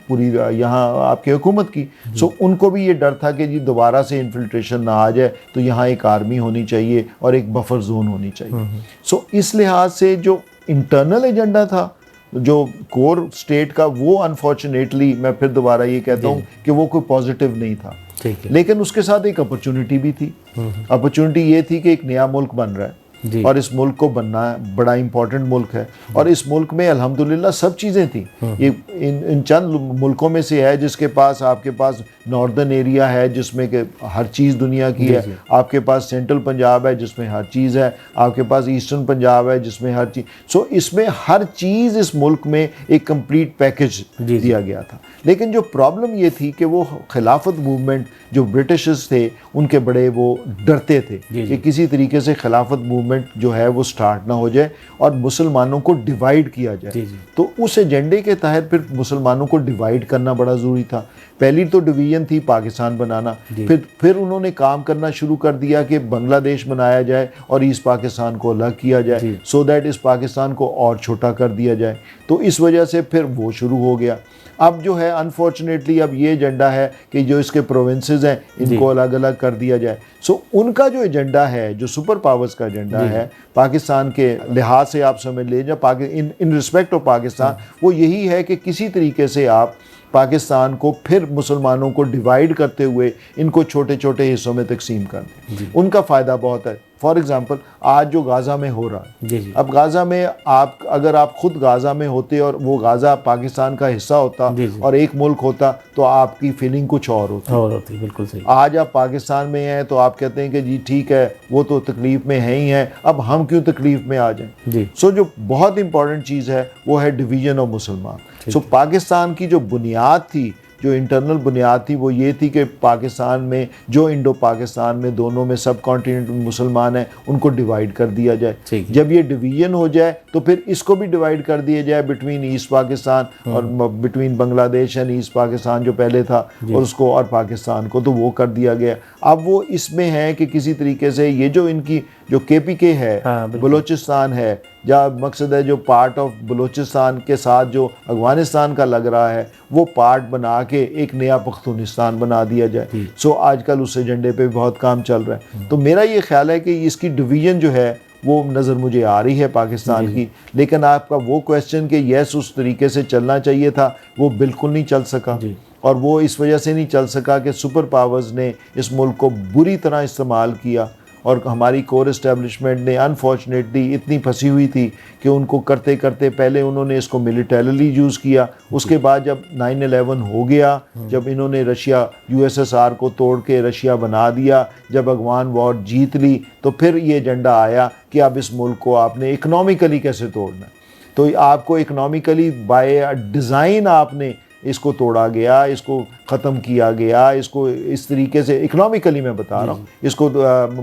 पूरी यहाँ आपकी हुकूमत की। सो उनको भी ये डर था कि जी दोबारा से इन्फिल्ट्रेशन ना आ जाए, तो यहाँ एक आर्मी होनी चाहिए और एक बफर जोन होनी चाहिए। सो इस लिहाज से जो इंटरनल एजेंडा था जो कोर स्टेट का, वो अनफॉर्चुनेटली मैं फिर दोबारा ये कहता हूँ कि वो कोई पॉजिटिव नहीं था। ठीक है। लेकिन उसके साथ एक अपॉर्चुनिटी भी थी। अपॉर्चुनिटी ये थी कि एक नया मुल्क बन रहा है, और इस मुल्क को बनना है, बड़ा इंपॉर्टेंट मुल्क है, और इस मुल्क में अल्हम्दुलिल्लाह सब चीज़ें थी। ये इन चंद मुल्कों में से है जिसके पास, आपके पास नॉर्दर्न एरिया है जिसमें कि हर चीज़ दुनिया की है, आपके पास सेंट्रल पंजाब है जिसमें हर चीज़ है, आपके पास ईस्टर्न पंजाब है जिसमें हर चीज़। सो इसमें हर चीज़ इस मुल्क में एक कंप्लीट पैकेज दिया गया था। लेकिन जो प्रॉब्लम ये थी कि वो खिलाफत मूवमेंट जो ब्रिटिशर्स थे उनके बड़े वो डरते थे कि किसी तरीके से खिलाफत मूवमेंट जो है वो स्टार्ट ना हो जाए और मुसलमानों को डिवाइड किया जाए। तो उस एजेंडे के तहत फिर मुसलमानों को डिवाइड करना बड़ा ज़रूरी था। पहली तो डिवीजन थी पाकिस्तान बनाना, फिर उन्होंने काम करना शुरू कर दिया कि बांग्लादेश बनाया जाए और ईस्ट पाकिस्तान को अलग किया जाए, सो दैट इस पाकिस्तान को और छोटा कर दिया जाए। तो इस वजह से फिर वो शुरू हो गया। अब जो है अनफॉर्चुनेटली अब ये एजेंडा है कि जो इसके प्रोविंसेस हैं इनको अलग अलग कर दिया जाए। सो उनका जो एजेंडा है, जो सुपर पावर्स का एजेंडा है पाकिस्तान के लिहाज से आप समझ लीजिए, इन रिस्पेक्ट ऑफ पाकिस्तान, वो यही है कि किसी तरीके से आप पाकिस्तान को फिर मुसलमानों को डिवाइड करते हुए इनको छोटे छोटे हिस्सों में तकसीम कर दें। उनका फ़ायदा बहुत है। फॉर एग्ज़ाम्पल आज जो गाज़ा में हो रहा है, अब गाज़ा में अगर आप खुद गाज़ा में होते और वो गाज़ा पाकिस्तान का हिस्सा होता और एक मुल्क होता तो आपकी फीलिंग कुछ और होती। बिल्कुल सही। आज आप पाकिस्तान में हैं तो आप कहते हैं कि जी ठीक है, वो तो तकलीफ़ में है ही हैं, अब हम क्यों तकलीफ़ में आ जाएं। सो जो बहुत इंपॉर्टेंट चीज़ है वो है डिवीज़न ऑफ मुसलमान। सो पाकिस्तान की जो बुनियाद थी, जो इंटरनल बुनियाद थी, वो ये थी कि पाकिस्तान में जो इंडो पाकिस्तान में दोनों में सब कॉन्टिनेंट में मुसलमान हैं उनको डिवाइड कर दिया जाए। जब ये डिवीजन हो जाए तो फिर इसको भी डिवाइड कर दिया जाए बिटवीन ईस्ट पाकिस्तान और between Bangladesh and east Pakistan जो पहले था, और उसको और पाकिस्तान को, तो वो कर दिया गया। अब वो इसमें है कि किसी तरीके से ये जो इनकी जो KPK है, बलूचिस्तान है, जहाँ मकसद है जो पार्ट ऑफ बलूचिस्तान के साथ जो अफगानिस्तान का लग रहा है वो पार्ट बना के एक नया पख्तूनिस्तान बना दिया जाए। सो आजकल उस एजेंडे पे बहुत काम चल रहा है। तो मेरा ये ख्याल है कि इसकी डिवीज़न जो है वो नज़र मुझे आ रही है पाकिस्तान की। लेकिन आपका वो क्वेश्चन कि यस उस तरीके से चलना चाहिए था, वो बिल्कुल नहीं चल सका। और वो इस वजह से नहीं चल सका कि सुपर पावर्स ने इस मुल्क को बुरी तरह इस्तेमाल किया, और हमारी कोर इस्टेब्लिशमेंट ने अनफॉर्चुनेटली इतनी फंसी हुई थी कि उनको करते करते पहले उन्होंने इसको मिलिटरीली यूज़ किया, उसके बाद जब 9/11 हो गया, जब इन्होंने रशिया USSR को तोड़ के रशिया बना दिया, जब अफगान वॉर जीत ली, तो फिर ये एजेंडा आया कि अब इस मुल्क को आपने इकनॉमिकली कैसे तोड़ना है। तो आपको इकनॉमिकली बाय डिज़ाइन आपने इसको तोड़ा गया, इसको ख़त्म किया गया, इसको इस तरीके से इकनॉमिकली मैं बता रहा हूँ। इसको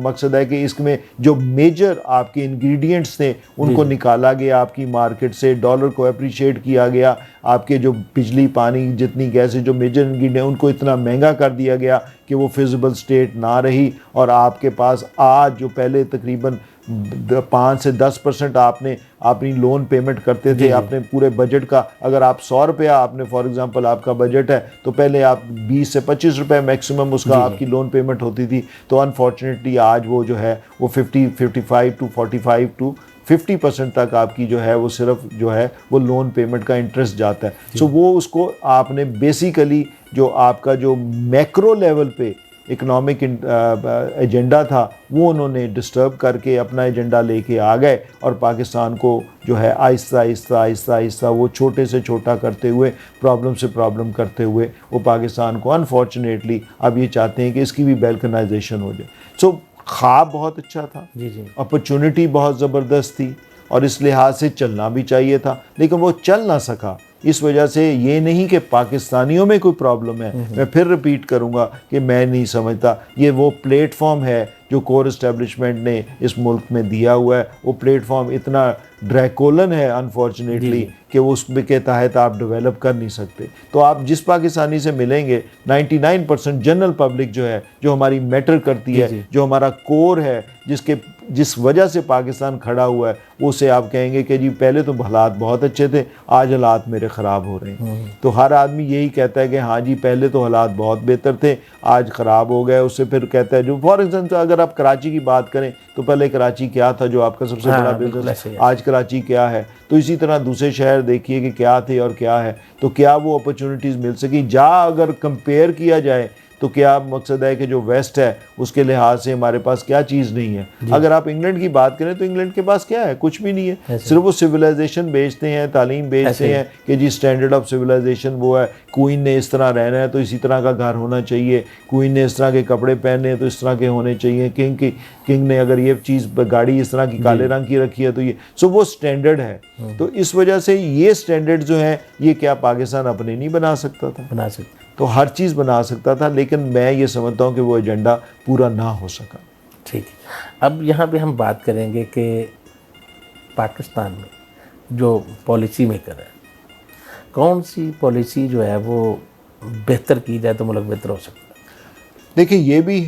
मकसद है कि इसमें जो मेजर आपके इंग्रेडिएंट्स थे उनको निकाला गया आपकी मार्केट से, डॉलर को अप्रिशिएट किया गया, आपके जो बिजली पानी जितनी गैसें जो मेजर इंग्रेडिएंट उनको इतना महंगा कर दिया गया कि वो फिजिबल स्टेट ना रही। और आपके पास आज जो पहले तकरीबन 5 से 10% आपने अपनी लोन पेमेंट करते थे अपने पूरे बजट का, अगर आप 100 रुपया आपने फॉर एग्जांपल आपका बजट है तो पहले आप 20 से 25 रुपये मैक्सिमम उसका आपकी लोन पेमेंट होती थी। तो अनफॉर्चुनेटली आज वो जो है वो 55 टू 45 टू 50% तक आपकी जो है वो सिर्फ जो है वो लोन पेमेंट का इंटरेस्ट जाता है। सो वो उसको आपने बेसिकली जो आपका जो मैक्रो लेवल पे इकोनॉमिक एजेंडा था वो उन्होंने डिस्टर्ब करके अपना एजेंडा लेके आ गए, और पाकिस्तान को जो है आहिस्ता आहिस्ता वो छोटे से छोटा करते हुए, प्रॉब्लम से प्रॉब्लम करते हुए वो पाकिस्तान को अनफॉर्चुनेटली अब ये चाहते हैं कि इसकी भी बैल्कनाइजेशन हो जाए। सो ख्वाब बहुत अच्छा था, अपॉर्चुनिटी बहुत ज़बरदस्त थी, और इस लिहाज से चलना भी चाहिए था, लेकिन वो चल ना सका इस वजह से ये नहीं कि पाकिस्तानियों में कोई प्रॉब्लम है, मैं फिर रिपीट करूँगा कि मैं नहीं समझता। ये वो प्लेटफॉर्म है जो कोर इस्टेब्लिशमेंट ने इस मुल्क में दिया हुआ है। वो प्लेटफॉर्म इतना ड्रैकोलन है अनफॉर्चुनेटली कि उसके तहत आप डेवलप कर नहीं सकते। तो आप जिस पाकिस्तानी से मिलेंगे 99% जनरल पब्लिक जो है, जो हमारी मैटर करती है, जो हमारा कोर है, जिस वजह से पाकिस्तान खड़ा हुआ है, उसे आप कहेंगे कि जी पहले तो हालात बहुत अच्छे थे, आज हालात मेरे ख़राब हो रहे हैं। तो हर आदमी यही कहता है कि हाँ जी पहले तो हालात बहुत बेहतर थे, आज ख़राब हो गए। उससे फिर कहता है, जो फॉर एग्जाम्पल अगर आप कराची की बात करें तो पहले कराची क्या था जो आपका सबसे बड़ा बिजनेस, आज कराची क्या है। तो इसी तरह दूसरे शहर देखिए कि क्या थे और क्या है। तो क्या वो अपॉर्चुनिटीज़ मिल सकी? अगर कंपेयर किया जाए तो क्या मकसद है कि जो वेस्ट है उसके लिहाज से हमारे पास क्या चीज़ नहीं है। अगर आप इंग्लैंड की बात करें तो इंग्लैंड के पास क्या है? कुछ भी नहीं है। सिर्फ वो सिविलाइजेशन बेचते हैं, तालीम बेचते हैं कि जी स्टैंडर्ड ऑफ सिविलाइजेशन वो है, क्वीन ने इस तरह रहना है तो इसी तरह का घर होना चाहिए, क्वीन ने इस तरह के कपड़े पहने हैं तो इस तरह के होने चाहिए, किंग ने अगर ये चीज़ गाड़ी इस तरह की काले रंग की रखी है तो ये वो स्टैंडर्ड है। तो इस वजह से ये स्टैंडर्ड जो है ये क्या पाकिस्तान अपने नहीं बना सकता था? बना सकता, तो हर चीज़ बना सकता था, लेकिन मैं ये समझता हूँ कि वो एजेंडा पूरा ना हो सका। ठीक है। अब यहाँ पे हम बात करेंगे कि पाकिस्तान में जो पॉलिसी मेकर है, कौन सी पॉलिसी जो है वो बेहतर की जाए तो मुल्क बेहतर हो सकता है? देखिए ये भी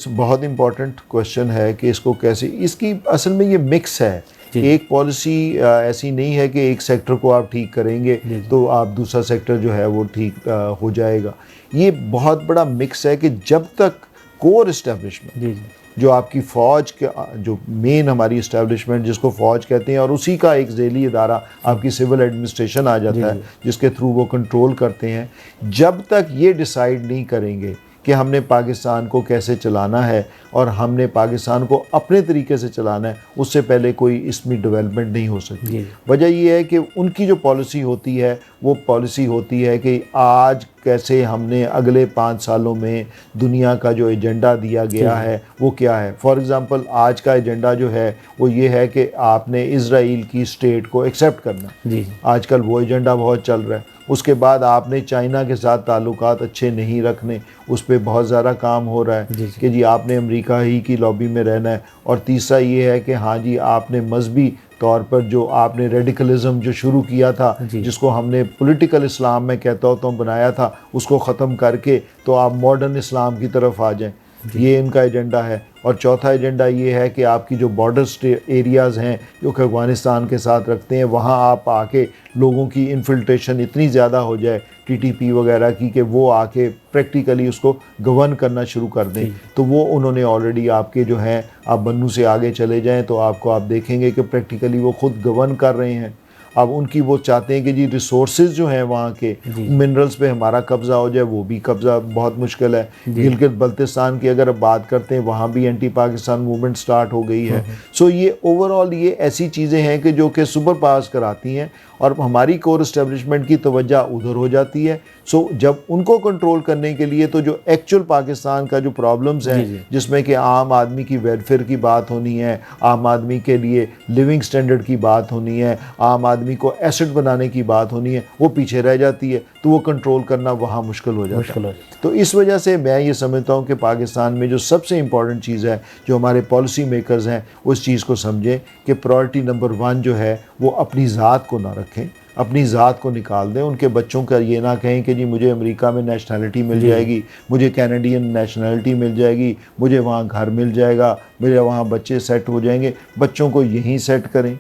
बहुत इम्पॉर्टेंट क्वेश्चन है कि इसको कैसे, इसकी असल में ये मिक्स है। एक पॉलिसी ऐसी नहीं है कि एक सेक्टर को आप ठीक करेंगे तो आप दूसरा सेक्टर जो है वो ठीक हो जाएगा। ये बहुत बड़ा मिक्स है कि जब तक कोर इस्टेब्लिशमेंट जो आपकी फ़ौज के, जो मेन हमारी इस्टेब्लिशमेंट जिसको फ़ौज कहते हैं, और उसी का एक ज़ेली इदारा आपकी सिविल एडमिनिस्ट्रेशन आ जाता है जिसके थ्रू वो कंट्रोल करते हैं, जब तक ये डिसाइड नहीं करेंगे कि हमने पाकिस्तान को कैसे चलाना है और हमने पाकिस्तान को अपने तरीके से चलाना है, उससे पहले कोई इसमें डेवलपमेंट नहीं हो सकती। वजह ये है कि उनकी जो पॉलिसी होती है वो पॉलिसी होती है कि आज कैसे हमने अगले 5 सालों में दुनिया का जो एजेंडा दिया गया है वो क्या है। फॉर एग्ज़ाम्पल आज का एजेंडा जो है वो ये है कि आपने इज़राइल की स्टेट को एक्सेप्ट करना। आजकल वो एजेंडा बहुत चल रहा है। उसके बाद आपने चाइना के साथ ताल्लुकात अच्छे नहीं रखने, उस पर बहुत ज़्यादा काम हो रहा है कि जी आपने अमेरिका ही की लॉबी में रहना है। और तीसरा ये है कि हाँ जी आपने मजहबी तौर पर जो आपने रेडिकलिज्म जो शुरू किया था, जिसको हमने पॉलिटिकल इस्लाम में कहता हूँ बनाया था, उसको ख़त्म करके तो आप मॉडर्न इस्लाम की तरफ आ जाएं। ये इनका एजेंडा है। और चौथा एजेंडा ये है कि आपकी जो बॉर्डर एरियाज़ हैं जो कि अफ़गानिस्तान के साथ रखते हैं, वहाँ आप आके लोगों की इन्फिल्ट्रेशन इतनी ज़्यादा हो जाए टीटीपी वगैरह की कि वो आके प्रैक्टिकली उसको गवर्न करना शुरू कर दें। तो वो उन्होंने ऑलरेडी आपके जो हैं, आप बन्नू से आगे चले जाएं तो आप देखेंगे कि प्रैक्टिकली वो ख़ुद गवर्न कर रहे हैं। अब उनकी वो चाहते हैं कि जी रिसोर्सेज जो हैं वहाँ के मिनरल्स पे हमारा कब्ज़ा हो जाए, वो भी कब्ज़ा बहुत मुश्किल है। गिलगित बल्तिस्तान की अगर बात करते हैं, वहाँ भी एंटी पाकिस्तान मूवमेंट स्टार्ट हो गई है। सो ये ओवरऑल ये ऐसी चीज़ें हैं कि जो कि सुपर पावर्स कराती हैं और हमारी कोर इस्टेब्लिशमेंट की तवज्जो उधर हो जाती है। सो जब उनको कंट्रोल करने के लिए तो जो एक्चुअल पाकिस्तान का जो प्रॉब्लम्स हैं, जिसमें कि आम आदमी की वेलफेयर की बात होनी है, आम आदमी के लिए लिविंग स्टैंडर्ड की बात होनी है, आम आदमी को एसेट बनाने की बात होनी है, वो पीछे रह जाती है। तो वो कंट्रोल करना वहाँ मुश्किल हो जाता है। तो इस वजह से मैं ये समझता हूँ कि पाकिस्तान में जो सबसे इम्पॉर्टेंट चीज़ है, जो हमारे पॉलिसी मेकर्स हैं उस चीज़ को समझें कि प्रायोरिटी नंबर 1 जो है वो अपनी ज़ात को ना रखें, अपनी ज़ात को निकाल दें। उनके बच्चों का ये ना कहें कि जी मुझे अमेरिका में नेशनैलिटी मिल जाएगी, मुझे कैनेडियन नेशनैलिटी मिल जाएगी, मुझे वहाँ घर मिल जाएगा, मेरे वहाँ बच्चे सेट हो जाएंगे। बच्चों को यहीं सेट करें,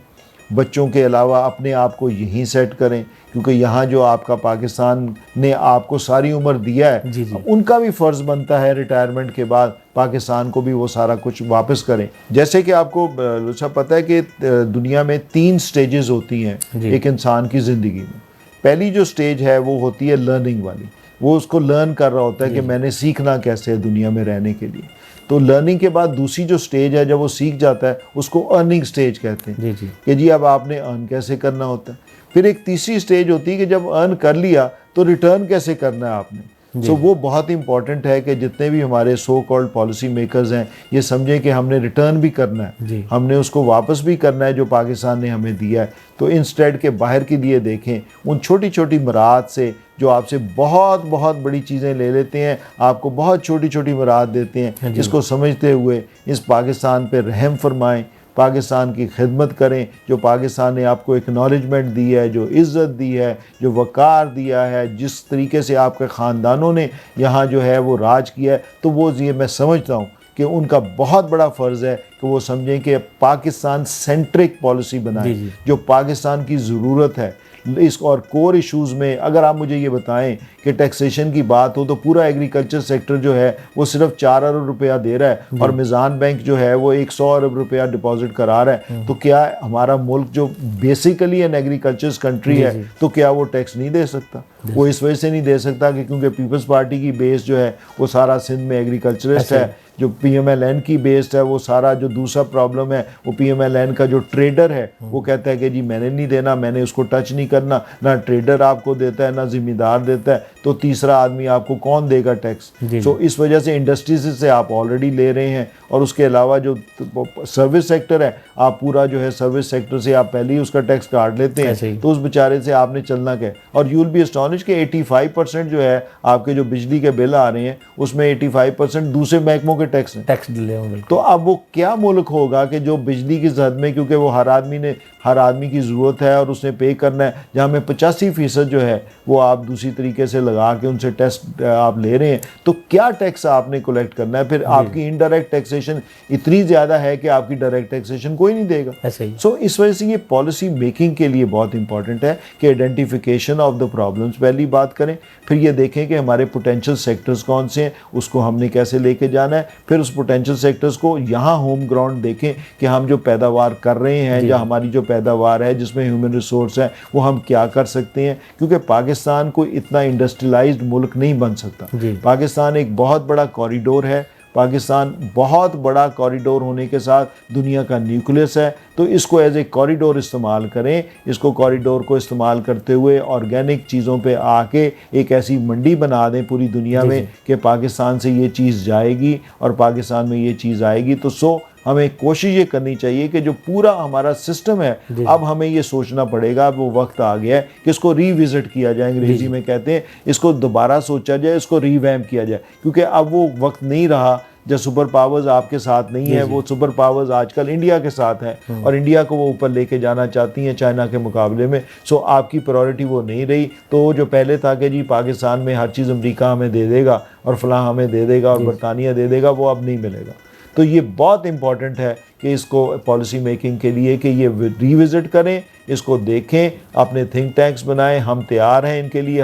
बच्चों के अलावा अपने आप को यहीं सेट करें, क्योंकि यहाँ जो आपका पाकिस्तान ने आपको सारी उम्र दिया है, उनका भी फ़र्ज़ बनता है रिटायरमेंट के बाद पाकिस्तान को भी वो सारा कुछ वापस करें। जैसे कि आपको लुत्फ़ा पता है कि दुनिया में 3 स्टेजेस होती हैं एक इंसान की ज़िंदगी में। पहली जो स्टेज है वो होती है लर्निंग वाली, वो उसको लर्न कर रहा होता है कि मैंने सीखना कैसे है दुनिया में रहने के लिए। तो लर्निंग के बाद दूसरी जो स्टेज है जब वो सीख जाता है उसको अर्निंग स्टेज कहते हैं कि जी अब आपने अर्न कैसे करना होता है। फिर एक तीसरी स्टेज होती है कि जब अर्न कर लिया तो रिटर्न कैसे करना है आपने। सो वो बहुत इंपॉर्टेंट है कि जितने भी हमारे सो कॉल्ड पॉलिसी मेकर्स हैं ये समझें कि हमने रिटर्न भी करना है, हमने उसको वापस भी करना है जो पाकिस्तान ने हमें दिया है। तो इंस्टेड के बाहर के लिए देखें, उन छोटी छोटी मुराद से जो आपसे बहुत बहुत बड़ी चीज़ें ले लेते हैं, आपको बहुत छोटी छोटी मुराद देते हैं, इसको समझते हुए इस पाकिस्तान पे रहम फरमाएं, पाकिस्तान की खिदमत करें। जो पाकिस्तान ने आपको एक्नॉलेजमेंट दी है, जो इज़्ज़त दी है, जो वक़ार दिया है, जिस तरीके से आपके ख़ानदानों ने यहाँ जो है वो राज किया है, तो वो ये मैं समझता हूँ कि उनका बहुत बड़ा फ़र्ज़ है कि वो समझें कि पाकिस्तान सेंट्रिक पॉलिसी बनाएं, जो पाकिस्तान की ज़रूरत है। इस और कोर इश्यूज़ में अगर आप मुझे ये बताएं कि टैक्सेशन की बात हो तो पूरा एग्रीकल्चर सेक्टर जो है वो सिर्फ 4 अरब रुपया दे रहा है और मिज़ान बैंक जो है वो 100 अरब रुपया डिपॉजिट करा रहा है। तो क्या हमारा मुल्क जो बेसिकली एन एग्रीकल्चर कंट्री है तो क्या वो टैक्स नहीं दे सकता? वो इस वजह से नहीं दे सकता कि क्योंकि पीपल्स पार्टी की बेस जो है वो सारा सिंध में एग्रीकल्चरिस्ट है। जो PMLN की बेस्ड है वो सारा जो दूसरा प्रॉब्लम है वो PMLN का जो ट्रेडर है वो कहता है कि जी मैंने नहीं देना, मैंने उसको टच नहीं करना, ना ट्रेडर आपको देता है ना जिम्मेदार देता है, तो तीसरा आदमी आपको कौन देगा टैक्स? सो इस वजह से इंडस्ट्रीज से आप ऑलरेडी ले रहे हैं और उसके अलावा जो सर्विस सेक्टर है आप पूरा जो है सर्विस सेक्टर से आप पहले ही उसका टैक्स काट लेते हैं, तो उस बेचारे से आपने चलना क्या? और यू विल बी एस्टॉनिश्ड कि 85% जो है आपके जो बिजली के बिल आ रहे हैं उसमें 85% दूसरे महकमों के टैक्स डिले होंगे। तो अब वो क्या मुल्क होगा कि जो बिजली की जद में, क्योंकि वो हर आदमी की ज़रूरत है और उसने पे करना है, जहाँ में 85% जो है वो आप दूसरी तरीके से लगा के उनसे टैक्स आप ले रहे हैं, तो क्या टैक्स आपने कलेक्ट करना है? फिर आपकी इनडायरेक्ट टैक्सेशन इतनी ज़्यादा है कि आपकी डायरेक्ट टैक्सेशन कोई नहीं देगा। ऐसे ही सो इस वजह से ये पॉलिसी मेकिंग के लिए बहुत इंपॉर्टेंट है कि आइडेंटिफिकेशन ऑफ द प्रॉब्लम्स पहली बात करें, फिर ये देखें कि हमारे पोटेंशियल सेक्टर्स कौन से हैं, उसको हमने कैसे लेके जाना है, फिर उस पोटेंशियल सेक्टर्स को यहाँ होम ग्राउंड देखें कि हम जो पैदावार कर रहे हैं या हमारी जो पैदावार है जिसमें ह्यूमन रिसोर्स है वो हम क्या कर सकते हैं, क्योंकि पाकिस्तान कोई इतना इंडस्ट्रियलाइज्ड मुल्क नहीं बन सकता। पाकिस्तान एक बहुत बड़ा कॉरिडोर है, पाकिस्तान बहुत बड़ा कॉरिडोर होने के साथ दुनिया का न्यूक्लियस है, तो इसको एज ए कॉरिडोर इस्तेमाल करें। इसको कॉरिडोर को इस्तेमाल करते हुए ऑर्गेनिक चीज़ों पे आके एक ऐसी मंडी बना दें पूरी दुनिया में कि पाकिस्तान से ये चीज़ जाएगी और पाकिस्तान में ये चीज़ आएगी। तो हमें कोशिश ये करनी चाहिए कि जो पूरा हमारा सिस्टम है अब हमें ये सोचना पड़ेगा, अब वो वक्त आ गया है कि इसको रीविज़िट किया जाए, अंग्रेज़ी में कहते हैं, इसको दोबारा सोचा जाए, इसको रीवैम्प किया जाए, क्योंकि अब वो वक्त नहीं रहा जब सुपर पावर्स आपके साथ नहीं है। वो सुपर पावर्स आजकल इंडिया के साथ हैं और इंडिया को वो ऊपर लेके जाना चाहती हैं चाइना के मुकाबले में। सो आपकी प्रायोरिटी वो नहीं रही। तो जो पहले था कि जी पाकिस्तान में हर चीज़ अमेरिका हमें दे देगा और फलां हमें दे देगा और बरतानिया दे देगा, वो अब नहीं मिलेगा। तो ये बहुत इम्पॉर्टेंट है कि इसको पॉलिसी मेकिंग के लिए कि ये रिविज़िट करें, इसको देखें, अपने थिंक टैंक्स बनाएं। हम तैयार हैं इनके लिए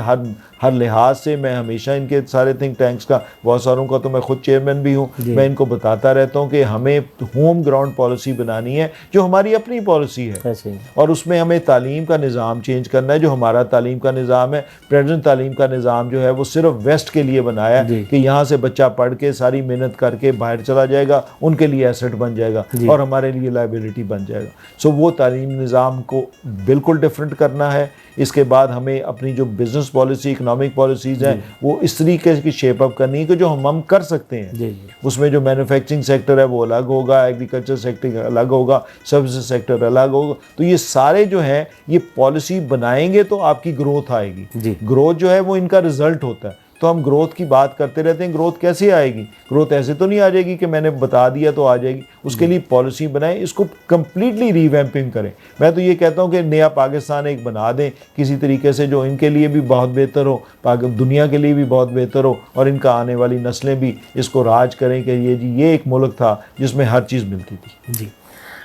हर लिहाज से। मैं हमेशा इनके सारे थिंक टैंक्स का, बहुत सारों का तो मैं खुद चेयरमैन भी हूँ, मैं इनको बताता रहता हूँ कि हमें होम ग्राउंड पॉलिसी बनानी है जो हमारी अपनी पॉलिसी है और उसमें हमें तालीम का निज़ाम चेंज करना है। जो हमारा तालीम का निज़ाम है, प्रेजेंट तालीम का निज़ाम जो है वो सिर्फ वेस्ट के लिए बनाया है कि यहाँ से बच्चा पढ़ के सारी मेहनत करके बाहर चला जाएगा, उनके लिए एसेट बन जाएगा और हमारे लिए लाइबिलिटी बन जाएगा। सो वो तालीम निज़ाम को बिल्कुल डिफरेंट करना है। इसके बाद हमें अपनी जो बिज़नेस पॉलिसी, इकोनॉमिक पॉलिसीज़ हैं वो इस तरीके की शेप अप करनी है कि जो हम कर सकते हैं। उसमें जो मैन्युफैक्चरिंग सेक्टर है वो अलग होगा, एग्रीकल्चर सेक्टर अलग होगा, सर्विसेज सेक्टर अलग होगा। तो ये सारे जो हैं ये पॉलिसी बनाएंगे तो आपकी ग्रोथ आएगी। ग्रोथ जो है वो इनका रिजल्ट होता है। तो हम ग्रोथ की बात करते रहते हैं, ग्रोथ कैसे आएगी? ग्रोथ ऐसे तो नहीं आ जाएगी कि मैंने बता दिया तो आ जाएगी। उसके लिए पॉलिसी बनाएं, इसको कम्प्लीटली रीवैम्पिंग करें। मैं तो ये कहता हूँ कि नया पाकिस्तान एक बना दें किसी तरीके से जो इनके लिए भी बहुत बेहतर हो, दुनिया के लिए भी बहुत बेहतर हो और इनका आने वाली नस्लें भी इसको राज करें कि ये एक मुल्क था जिसमें हर चीज़ मिलती थी। जी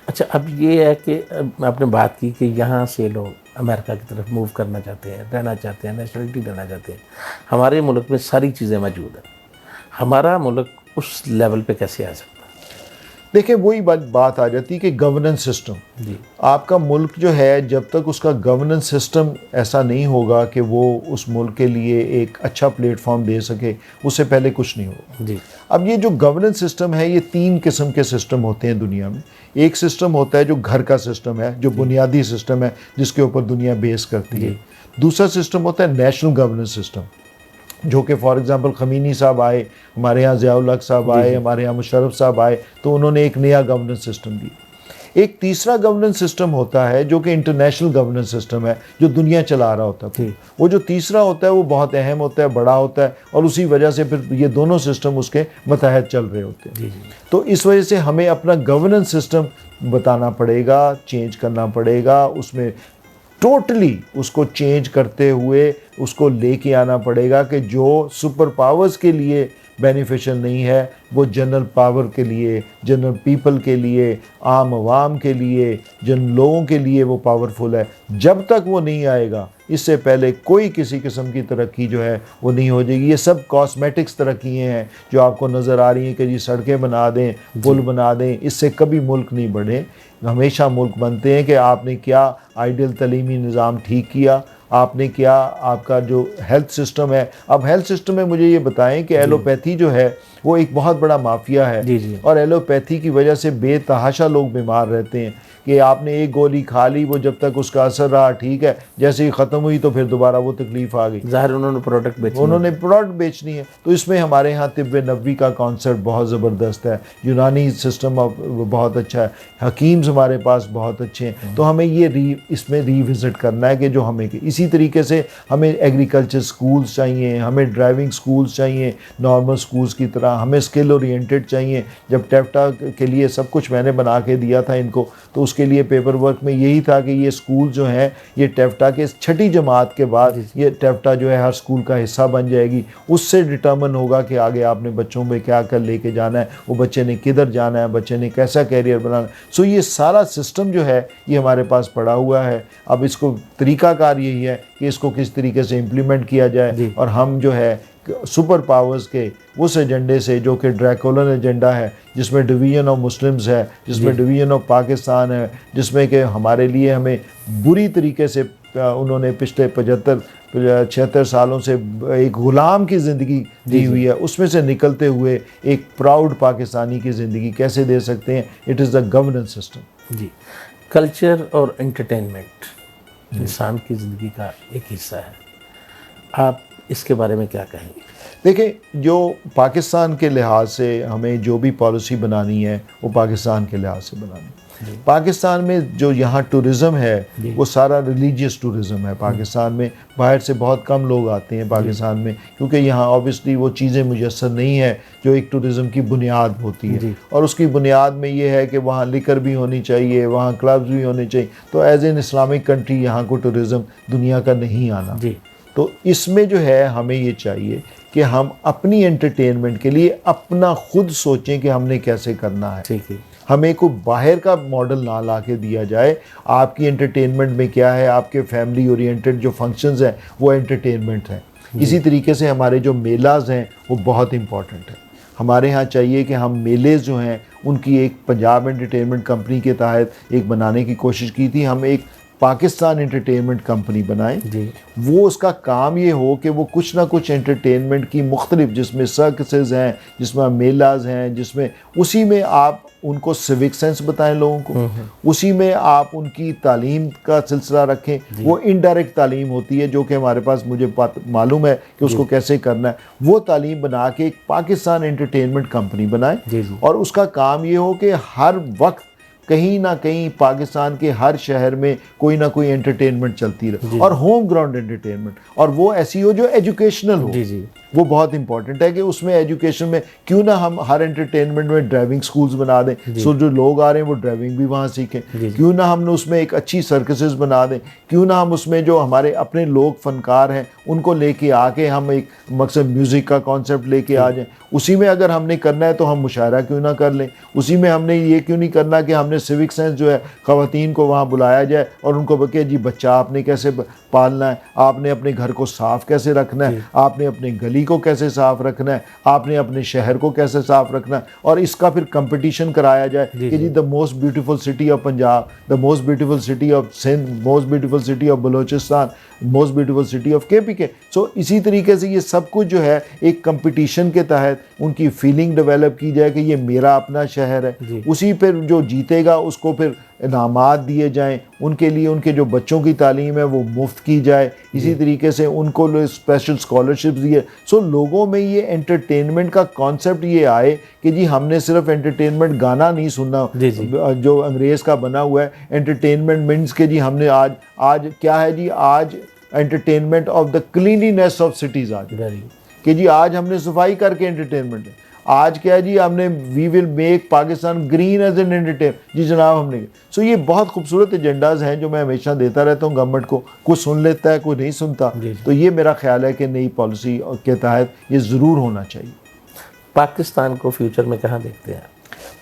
अच्छा, अब ये है कि आपने बात की कि यहाँ से लोग अमेरिका की तरफ मूव करना चाहते हैं, रहना चाहते हैं, नेशनलिटी लेना चाहते हैं। हमारे मुल्क में सारी चीज़ें मौजूद हैं, हमारा मुल्क उस लेवल पे कैसे आ सकता है? देखिए वही बात आ जाती है कि गवर्नेंस सिस्टम। आपका मुल्क जो है जब तक उसका गवर्नेंस सिस्टम ऐसा नहीं होगा कि वो उस मुल्क के लिए एक अच्छा प्लेटफॉर्म दे सके, उससे पहले कुछ नहीं होगा। अब ये जो गवर्नेंस सिस्टम है ये 3 किस्म के सिस्टम होते हैं दुनिया में। एक सिस्टम होता है जो घर का सिस्टम है, जो बुनियादी सिस्टम है जिसके ऊपर दुनिया बेस करती है। दूसरा सिस्टम होता है नेशनल गवर्नेंस सिस्टम, जो कि फॉर एग्ज़ाम्पल ख़मीनी साहब आए, हमारे यहाँ ज़ियाउल हक़ साहब आए, हमारे यहाँ मुशर्रफ साहब आए, तो उन्होंने एक नया गवर्नेंस सिस्टम दिया। एक तीसरा गवर्नेंस सिस्टम होता है जो कि इंटरनेशनल गवर्नेंस सिस्टम है, जो दुनिया चला रहा होता है। वो जो तीसरा होता है वो बहुत अहम होता है, बड़ा होता है, और उसी वजह से फिर ये दोनों सिस्टम उसके मतहत चल रहे होते हैं। तो इस वजह से हमें अपना गवर्नेंस सिस्टम बताना पड़ेगा, चेंज करना पड़ेगा, उसमें टोटली उसको चेंज करते हुए उसको लेके आना पड़ेगा कि जो सुपर पावर्स के लिए बेनिफिशियल नहीं है वो जनरल पावर के लिए, जनरल पीपल के लिए, आम आवाम के लिए, जिन लोगों के लिए वो पावरफुल है। जब तक वो नहीं आएगा, इससे पहले कोई किसी किस्म की तरक्की जो है वो नहीं हो जाएगी। ये सब कॉस्मेटिक्स तरक्कियाँ हैं जो आपको नज़र आ रही हैं कि जी सड़कें बना दें, पुल बना दें, इससे कभी मुल्क नहीं बढ़े। हमेशा मुल्क बनते हैं कि आपने क्या आइडियल तलीमी निज़ाम ठीक किया, आपने क्या, आपका जो हेल्थ सिस्टम है। अब हेल्थ सिस्टम में मुझे ये बताएं कि एलोपैथी जो है वो एक बहुत बड़ा माफिया है, और एलोपैथी की वजह से बेतहाशा लोग बीमार रहते हैं कि आपने एक गोली खा ली, वो जब तक उसका असर रहा ठीक है, जैसे ही ख़त्म हुई तो फिर दोबारा वो तकलीफ़ आ गई। ज़ाहिर उन्होंने प्रोडक्ट बेचनी है। तो इसमें हमारे यहाँ तिब्बे नबवी का कॉन्सेप्ट बहुत ज़बरदस्त है, यूनानी सिस्टम बहुत अच्छा है, हकीम्स हमारे पास बहुत अच्छे हैं। तो हमें ये इसमें रीविज़िट करना है कि जो हमें, इसी तरीके से हमें एग्रीकल्चर स्कूल्स चाहिए, हमें ड्राइविंग स्कूल्स चाहिए नॉर्मल स्कूल्स की तरह, हमें स्किल ओरिएंटेड चाहिए। जब टेफ्टा के लिए सब कुछ मैंने बना के दिया था इनको, तो उसके लिए पेपर वर्क में यही था कि ये स्कूल जो है ये टेफ्टा के 6ठी जमात के बाद ये टेफ्टा जो है हर स्कूल का हिस्सा बन जाएगी। उससे डिटर्मिन होगा कि आगे आपने बच्चों में क्या कर लेके जाना है, वो बच्चे ने किधर जाना है, बच्चे ने कैसा कैरियर बनाना। सो ये सारा सिस्टम जो है ये हमारे पास पड़ा हुआ है। अब इसको तरीक़ाकार यही है कि इसको किस तरीके से इम्प्लीमेंट किया जाए, और हम जो है सुपर पावर्स के उस एजेंडे से, जो कि ड्रैकुलन एजेंडा है, जिसमें डिवीज़न ऑफ मुस्लिम्स है, जिसमें डिवीज़न ऑफ पाकिस्तान है, जिसमें कि हमारे लिए हमें बुरी तरीके से उन्होंने पिछले 75-76 सालों से एक ग़ुलाम की ज़िंदगी दी हुई है, उसमें से निकलते हुए एक प्राउड पाकिस्तानी की ज़िंदगी कैसे दे सकते हैं। It is the governance system. जी, कल्चर और एंटरटेनमेंट इंसान की ज़िंदगी का एक हिस्सा है, आप इसके बारे में क्या कहेंगे? देखिए, जो पाकिस्तान के लिहाज से हमें जो भी पॉलिसी बनानी है वो पाकिस्तान के लिहाज से बनानी है। पाकिस्तान में जो यहाँ टूरिज़म है वो सारा रिलीजियस टूरिज़म है। पाकिस्तान में बाहर से बहुत कम लोग आते हैं पाकिस्तान में, क्योंकि यहाँ ऑब्वियसली वो चीज़ें मुयस्सर नहीं है जो एक टूरिज़म की बुनियाद होती है। और उसकी बुनियाद में ये है कि वहाँ लिकर भी होनी चाहिए, वहाँ क्लब्स भी होने चाहिए। तो एज एन इस्लामिक कंट्री यहाँ को टूरिज़म दुनिया का नहीं आना। तो इसमें जो है हमें ये चाहिए कि हम अपनी एंटरटेनमेंट के लिए अपना खुद सोचें कि हमने कैसे करना है। ठीक है, हमें को बाहर का मॉडल ना ला के दिया जाए। आपकी एंटरटेनमेंट में क्या है, आपके फैमिली ओरिएंटेड जो फंक्शंस हैं वो एंटरटेनमेंट हैं। इसी तरीके से हमारे जो मेलाज हैं वो बहुत इम्पॉर्टेंट है। हमारे यहाँ चाहिए कि हम मेले जो हैं उनकी एक पंजाब एंटरटेनमेंट कंपनी के तहत एक बनाने की कोशिश की थी। हम एक पाकिस्तान एंटरटेनमेंट कंपनी बनाएं। वो उसका काम ये हो कि वो कुछ ना कुछ एंटरटेनमेंट की मुख्तलिफ, जिसमें सर्कसेस हैं, जिसमें मेलाज हैं, जिसमें उसी में आप उनको सिविक सेंस बताएं लोगों को, उसी में आप उनकी तालीम का सिलसिला रखें। वो इनडायरेक्ट तालीम होती है जो कि हमारे पास, मुझे मालूम है कि उसको कैसे करना है। वो तालीम बना के एक पाकिस्तान एंटरटेनमेंट कंपनी बनाएं, और उसका काम ये हो कि हर वक्त कहीं ना कहीं पाकिस्तान के हर शहर में कोई ना कोई एंटरटेनमेंट चलती रहे, और होम ग्राउंड एंटरटेनमेंट, और वो ऐसी हो जो एजुकेशनल हो। वो बहुत इंपॉर्टेंट है कि उसमें एजुकेशन में क्यों ना हम हर एंटरटेनमेंट में ड्राइविंग स्कूल्स बना दें, सो जो लोग आ रहे हैं वो ड्राइविंग भी वहाँ सीखें। क्यों ना हमने उसमें एक अच्छी सर्कसेस बना दें, क्यों ना हम उसमें जो हमारे अपने लोग फनकार हैं उनको लेके आके हम एक मकसद म्यूज़िक का कॉन्सेप्ट लेके आ जाएं। उसी में अगर हमने करना है तो हम मुशायरा क्यों ना कर लें। उसी में हमने ये क्यों नहीं करना कि हमने सिविक सेंस जो है ख़वातीन को वहाँ बुलाया जाए और उनको बके जी बच्चा आपने कैसे पालना है, आपने अपने घर को साफ़ कैसे रखना है, आपने अपने गली को कैसे साफ़ रखना है, आपने अपने शहर को कैसे साफ़ रखना है। और इसका फिर कंपटीशन कराया जाए कि जी the most beautiful city of Punjab, the most beautiful city of Sindh, most beautiful city of Balochistan, most beautiful city of KPK। So इसी तरीके से ये सब कुछ जो है एक कंपटीशन के तहत उनकी फीलिंग डेवलप की जाए कि ये मेरा अपना शहर है। उसी पर जो जीतेगा उसको फिर इनामात दिए जाएं, उनके लिए उनके जो बच्चों की तालीम है वो मुफ्त की जाए, इसी तरीके से उनको स्पेशल स्कॉलरशिप्स दिए। सो लोगों में ये एंटरटेनमेंट का कॉन्सेप्ट ये आए कि जी हमने सिर्फ एंटरटेनमेंट गाना नहीं सुनना जी जी। जो अंग्रेज़ का बना हुआ है। एंटरटेनमेंट मीन्स के जी हमने आज क्या है जी, आज entertainment of the cleanliness of cities आज कि जी आज हमने सफाई करके एंटरटेनमेंट है। आज क्या है जी, हमने we will make Pakistan green as an entertain, जी जनाब हमने। सो ये बहुत खूबसूरत एजेंडाज हैं जो मैं हमेशा देता रहता हूँ गवर्नमेंट को। कोई सुन लेता है, कोई नहीं सुनता। तो ये मेरा ख्याल है कि नई पॉलिसी के तहत ये ज़रूर होना चाहिए। पाकिस्तान को फ्यूचर में कहाँ देखते हैं?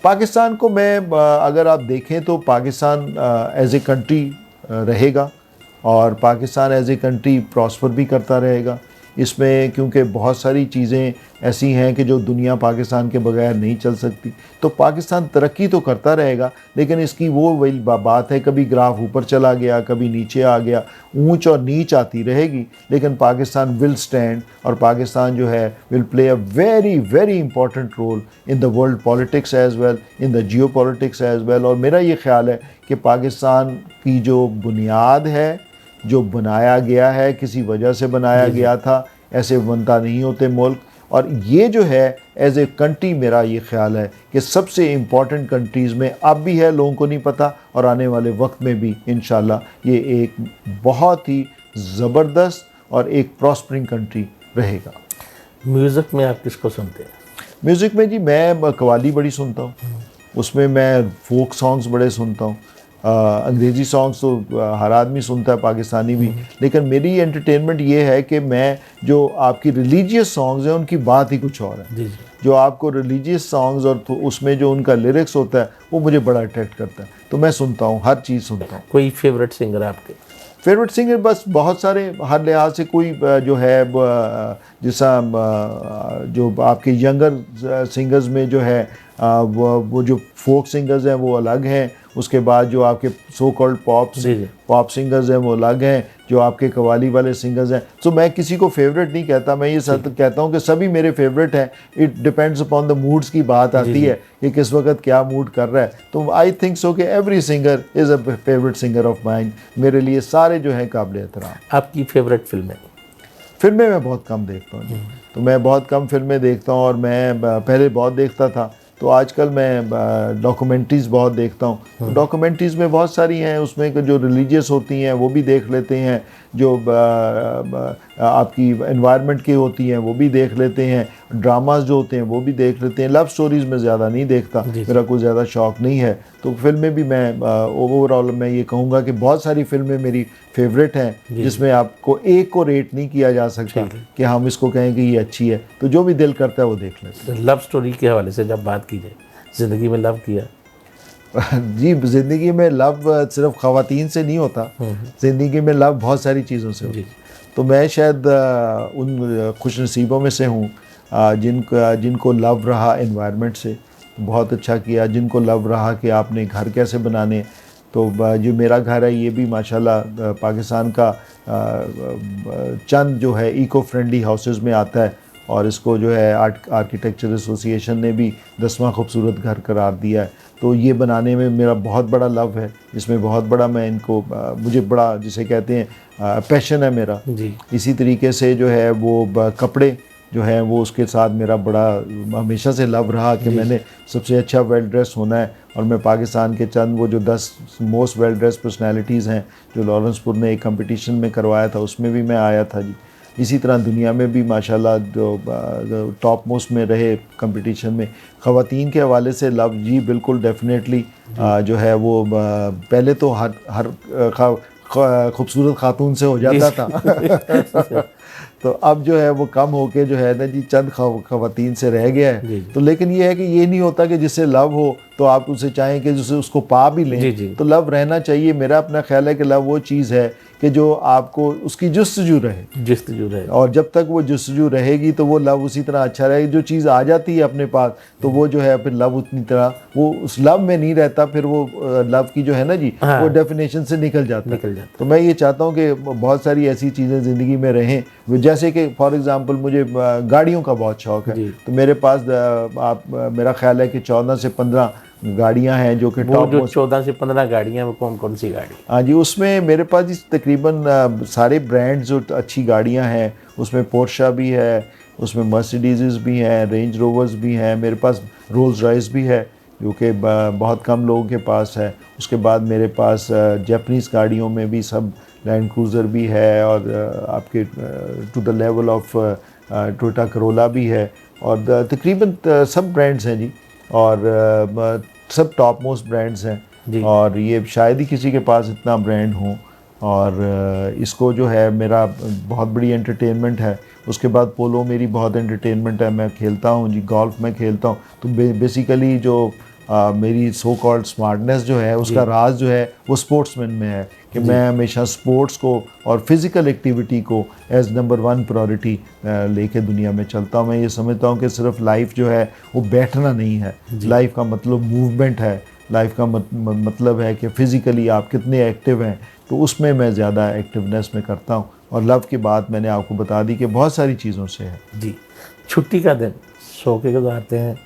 पाकिस्तान को मैं अगर आप देखें तो पाकिस्तान एज ए कंट्री रहेगा और Pakistan as a country prosper भी करता रहेगा। इसमें क्योंकि बहुत सारी चीज़ें ऐसी हैं कि जो दुनिया पाकिस्तान के बगैर नहीं चल सकती, तो पाकिस्तान तरक्की तो करता रहेगा, लेकिन इसकी वो वही बात है, कभी ग्राफ ऊपर चला गया, कभी नीचे आ गया, ऊंच और नीच आती रहेगी, लेकिन पाकिस्तान विल स्टैंड और पाकिस्तान जो है will play a very very important role in the world politics as well, in the geopolitics as well. और मेरा ये ख्याल है कि पाकिस्तान की जो बुनियाद है, जो बनाया गया है, किसी वजह से बनाया गया था, ऐसे बनता नहीं होते मुल्क। और ये जो है एज ए कंट्री मेरा ये ख्याल है कि सबसे इम्पॉर्टेंट कंट्रीज़ में अब भी है, लोगों को नहीं पता, और आने वाले वक्त में भी इंशाल्लाह ये एक बहुत ही ज़बरदस्त और एक प्रॉस्परिंग कंट्री रहेगा। म्यूज़िक में आप किसको सुनते हैं? म्यूज़िक में जी मैं कव्वाली बड़ी सुनता हूँ, उसमें मैं फोक सॉन्ग्स बड़े सुनता हूँ। अंग्रेज़ी सॉन्ग्स तो हर आदमी सुनता है, पाकिस्तानी भी, लेकिन मेरी एंटरटेनमेंट ये है कि मैं जो आपकी रिलीजियस सॉन्ग्स हैं उनकी बात ही कुछ और है। जी जी। जो आपको रिलीजियस सॉन्ग्स और तो उसमें जो उनका लिरिक्स होता है वो मुझे बड़ा अट्रैक्ट करता है, तो मैं सुनता हूँ, हर चीज़ सुनता हूँ। कोई फेवरेट सिंगर आपके? फेवरेट सिंगर बस बहुत सारे, हर लिहाज से कोई जो है जैसा जो आपके यंगर सिंगर्स में जो है वो जो फोक सिंगर्स हैं वो अलग हैं, उसके बाद जो आपके सो कॉल्ड पॉप सिंगर्स हैं वो अलग हैं, जो आपके कव्वाली वाले सिंगर्स हैं। सो मैं किसी को फेवरेट नहीं कहता, मैं ये कहता हूँ कि सभी मेरे फेवरेट हैं। It depends upon the moods की बात आती है कि किस वक्त क्या मूड कर रहा है। तो आई थिंक सो कि every singer is a favourite singer of mine. मेरे लिए सारे जो हैं काबिल एहतराम। आपकी फेवरेट फिल्में? फिल्में मैं बहुत कम देखता हूँ, तो मैं बहुत कम फिल्में देखता हूँ, और मैं पहले बहुत देखता था, तो आजकल मैं डॉक्यूमेंट्रीज़ बहुत देखता हूँ। डॉक्यूमेंट्रीज़ में बहुत सारी हैं, उसमें जो रिलीजियस होती हैं वो भी देख लेते हैं, जो आपकी एनवायरनमेंट की होती हैं वो भी देख लेते हैं, ड्रामाज जो होते हैं वो भी देख लेते हैं। लव स्टोरीज़ में ज़्यादा नहीं देखता, मेरा कोई ज़्यादा शौक़ नहीं है। तो फिल्में भी मैं ओवरऑल मैं ये कहूँगा कि बहुत सारी फिल्में मेरी फेवरेट हैं, जिसमें आपको एक को रेट नहीं किया जा सकता कि हम इसको कहें कि ये अच्छी है, तो जो भी दिल करता है वो देख लेते हैं। लव स्टोरी के हवाले से जब बात की जाए, ज़िंदगी में लव किया? जी, ज़िंदगी में लव सिर्फ ख़वातीन से नहीं होता, ज़िंदगी में लव बहुत सारी चीज़ों से होता है। तो मैं शायद उन खुशनसीबों में से हूँ जिनको लव रहा एनवायरनमेंट से, बहुत अच्छा किया। जिनको लव रहा कि आपने घर कैसे बनाने, तो जो मेरा घर है ये भी माशाल्लाह पाकिस्तान का चंद जो है इको फ्रेंडली हाउसेस में आता है, और इसको जो है आर्किटेक्चर एसोसिएशन ने भी 10वां खूबसूरत घर करार दिया है। तो ये बनाने में मेरा बहुत बड़ा लव है, इसमें बहुत बड़ा मैं इनको मुझे बड़ा जिसे कहते हैं पैशन है मेरा जी। इसी तरीके से जो है वो कपड़े जो है वो उसके साथ मेरा बड़ा हमेशा से लव रहा कि मैंने सबसे अच्छा वेल ड्रेस होना है। और मैं पाकिस्तान के चंद वो जो 10 मोस्ट वेल ड्रेस पर्सनैलिटीज़ हैं जो लॉरेंसपुर ने एक कंपटीशन में करवाया था, उसमें भी मैं आया था जी। इसी तरह दुनिया में भी माशाल्लाह जो टॉप मोस्ट में रहे कंपटीशन में। ख़वातीन के हवाले से लव जी बिल्कुल डेफिनेटली जो है वो पहले तो हर खूबसूरत खातून से हो जाता था तो अब जो है वो कम होके जो है ना जी चंद ख़वातीन से रह गया है। तो लेकिन ये है कि ये नहीं होता कि जिससे लव हो तो आप उसे चाहें कि जिससे उसको पा भी लें, तो लव रहना चाहिए। मेरा अपना ख्याल है कि लव वो चीज़ है कि जो आपको उसकी जुस्तजू रहे, और जब तक वो जुस्तजू रहेगी तो वो लव उसी तरह अच्छा रहेगा। जो चीज़ आ जाती है अपने पास तो वो जो है फिर लव उतनी तरह वो उस लव में नहीं रहता, फिर वो लव की जो है ना जी वो डेफिनेशन से निकल जाता है। तो मैं ये चाहता हूँ कि बहुत सारी ऐसी चीज़ें ज़िंदगी में रहें, जैसे कि फॉर एग्ज़ाम्पल मुझे गाड़ियों का बहुत शौक़ है, तो मेरे पास आप मेरा ख्याल है कि 14 से 15 गाड़ियां हैं जो कि वो टॉप जो मोस्ट। 14 से 15 गाड़ियां, वो कौन कौन सी गाड़ी? हाँ जी, उसमें मेरे पास जी तकरीबन सारे ब्रांड्स जो अच्छी गाड़ियां हैं, उसमें पोर्शा भी है, उसमें मर्सिडीज़ भी हैं, रेंज रोवर्स भी हैं, मेरे पास रोल्स रॉयस भी है जो कि बहुत कम लोगों के पास है। उसके बाद मेरे पास जापानीज़ गाड़ियों में भी सब लैंड क्रूज़र भी है, और आपके to the level of Toyota Corolla भी है, और तकरीबन सब ब्रांड्स हैं जी, और सब टॉप मोस्ट ब्रांड्स हैं। जी। और ये शायद ही किसी के पास इतना ब्रांड हो, और इसको जो है मेरा बहुत बड़ी एंटरटेनमेंट है। उसके बाद पोलो मेरी बहुत एंटरटेनमेंट है, मैं खेलता हूँ जी, गोल्फ में खेलता हूँ। तो बेसिकली जो मेरी सो कॉल्ड स्मार्टनेस जो है, उसका राज जो है वो स्पोर्ट्समैन में है कि मैं हमेशा स्पोर्ट्स को और फिज़िकल एक्टिविटी को एज नंबर 1 प्रायोरिटी लेके दुनिया में चलता हूँ। मैं ये समझता हूँ कि सिर्फ लाइफ जो है वो बैठना नहीं है, लाइफ का मतलब मूवमेंट है, लाइफ का मतलब है कि फ़िज़िकली आप कितने एक्टिव हैं। तो उसमें मैं ज़्यादा एक्टिवनेस में करता हूँ। और लव की बात मैंने आपको बता दी कि बहुत सारी चीज़ों से है जी। छुट्टी का दिन सो के गुजारते हैं,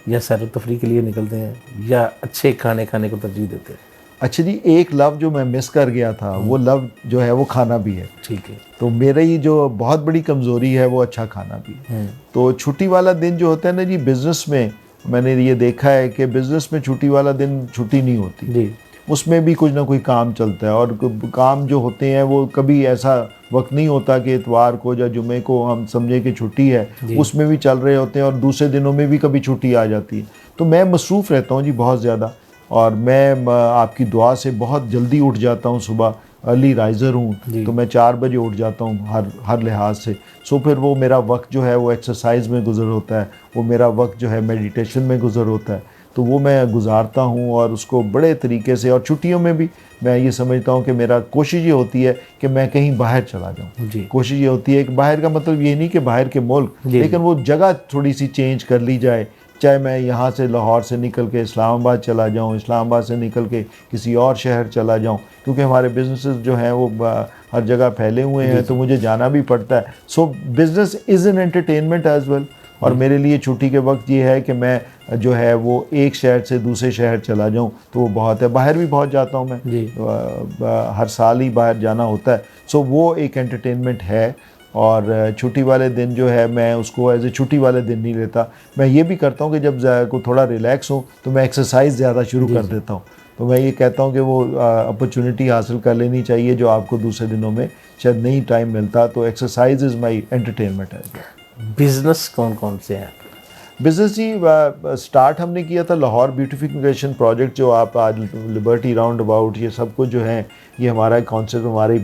या सैर तफरी के लिए निकलते हैं, या अच्छे खाने खाने को तरजीह देते हैं? अच्छा जी, एक लव जो मैं मिस कर गया था, वो लव जो है वो खाना भी है। ठीक है। तो मेरी जो बहुत बड़ी कमज़ोरी है वो अच्छा खाना भी है। तो छुट्टी वाला दिन जो होता है ना जी, बिज़नेस में मैंने ये देखा है कि बिज़नेस में छुट्टी वाला दिन छुट्टी नहीं होती जी। उसमें भी कुछ ना कोई काम चलता है, और काम जो होते हैं वो कभी ऐसा वक्त नहीं होता कि इतवार को या जुमे को हम समझे कि छुट्टी है, उसमें भी चल रहे होते हैं, और दूसरे दिनों में भी कभी छुट्टी आ जाती है। तो मैं मसरूफ़ रहता हूँ जी बहुत ज़्यादा, और मैं आपकी दुआ से बहुत जल्दी उठ जाता हूँ सुबह, अर्ली राइज़र हूँ, तो मैं 4 बजे उठ जाता हूँ हर लिहाज से। सो फिर वो मेरा वक्त जो है वो एक्सरसाइज में गुज़र होता है, वो मेरा वक्त जो है मेडिटेशन में गुज़र होता है। तो वो मैं गुजारता हूँ, और उसको बड़े तरीके से, और छुट्टियों में भी मैं ये समझता हूँ कि मेरा कोशिश ये होती है कि मैं कहीं बाहर चला जाऊँ। कोशिश ये होती है कि बाहर का मतलब ये नहीं कि बाहर के मुल्क, लेकिन वो जगह थोड़ी सी चेंज कर ली जाए। चाहे मैं यहाँ से लाहौर से निकल के इस्लामाबाद चला जाऊँ, इस्लामाबाद से निकल के किसी और शहर चला जाऊँ, क्योंकि हमारे बिजनेसेस जो हैं वो हर जगह फैले हुए हैं, तो मुझे जाना भी पड़ता है। So business is an entertainment as well. और मेरे लिए छुट्टी के वक्त ये है कि मैं जो है वो एक शहर से दूसरे शहर चला जाऊं, तो वो बहुत है। बाहर भी बहुत जाता हूं मैं, हर साल ही बाहर जाना होता है। सो वो एक एंटरटेनमेंट है। और छुट्टी वाले दिन जो है मैं उसको एज ए छुट्टी वाले दिन नहीं लेता। मैं ये भी करता हूं कि जब को थोड़ा रिलैक्स हो तो मैं एक्सरसाइज ज़्यादा शुरू कर देता हूं। तो मैं ये कहता हूं कि वो अपॉर्चुनिटी हासिल कर लेनी चाहिए जो आपको दूसरे दिनों में शायद नहीं टाइम मिलता। तो एक्सरसाइज इज़ माई एंटरटेनमेंट है। बिजनेस कौन कौन से हैं? बिज़नेस जी स्टार्ट हमने किया था लाहौर ब्यूटिफिकेशन प्रोजेक्ट, जो आप आज लिबर्टी राउंड अबाउट, ये सब कुछ जो है ये हमारा कॉन्सेप्ट, हमारी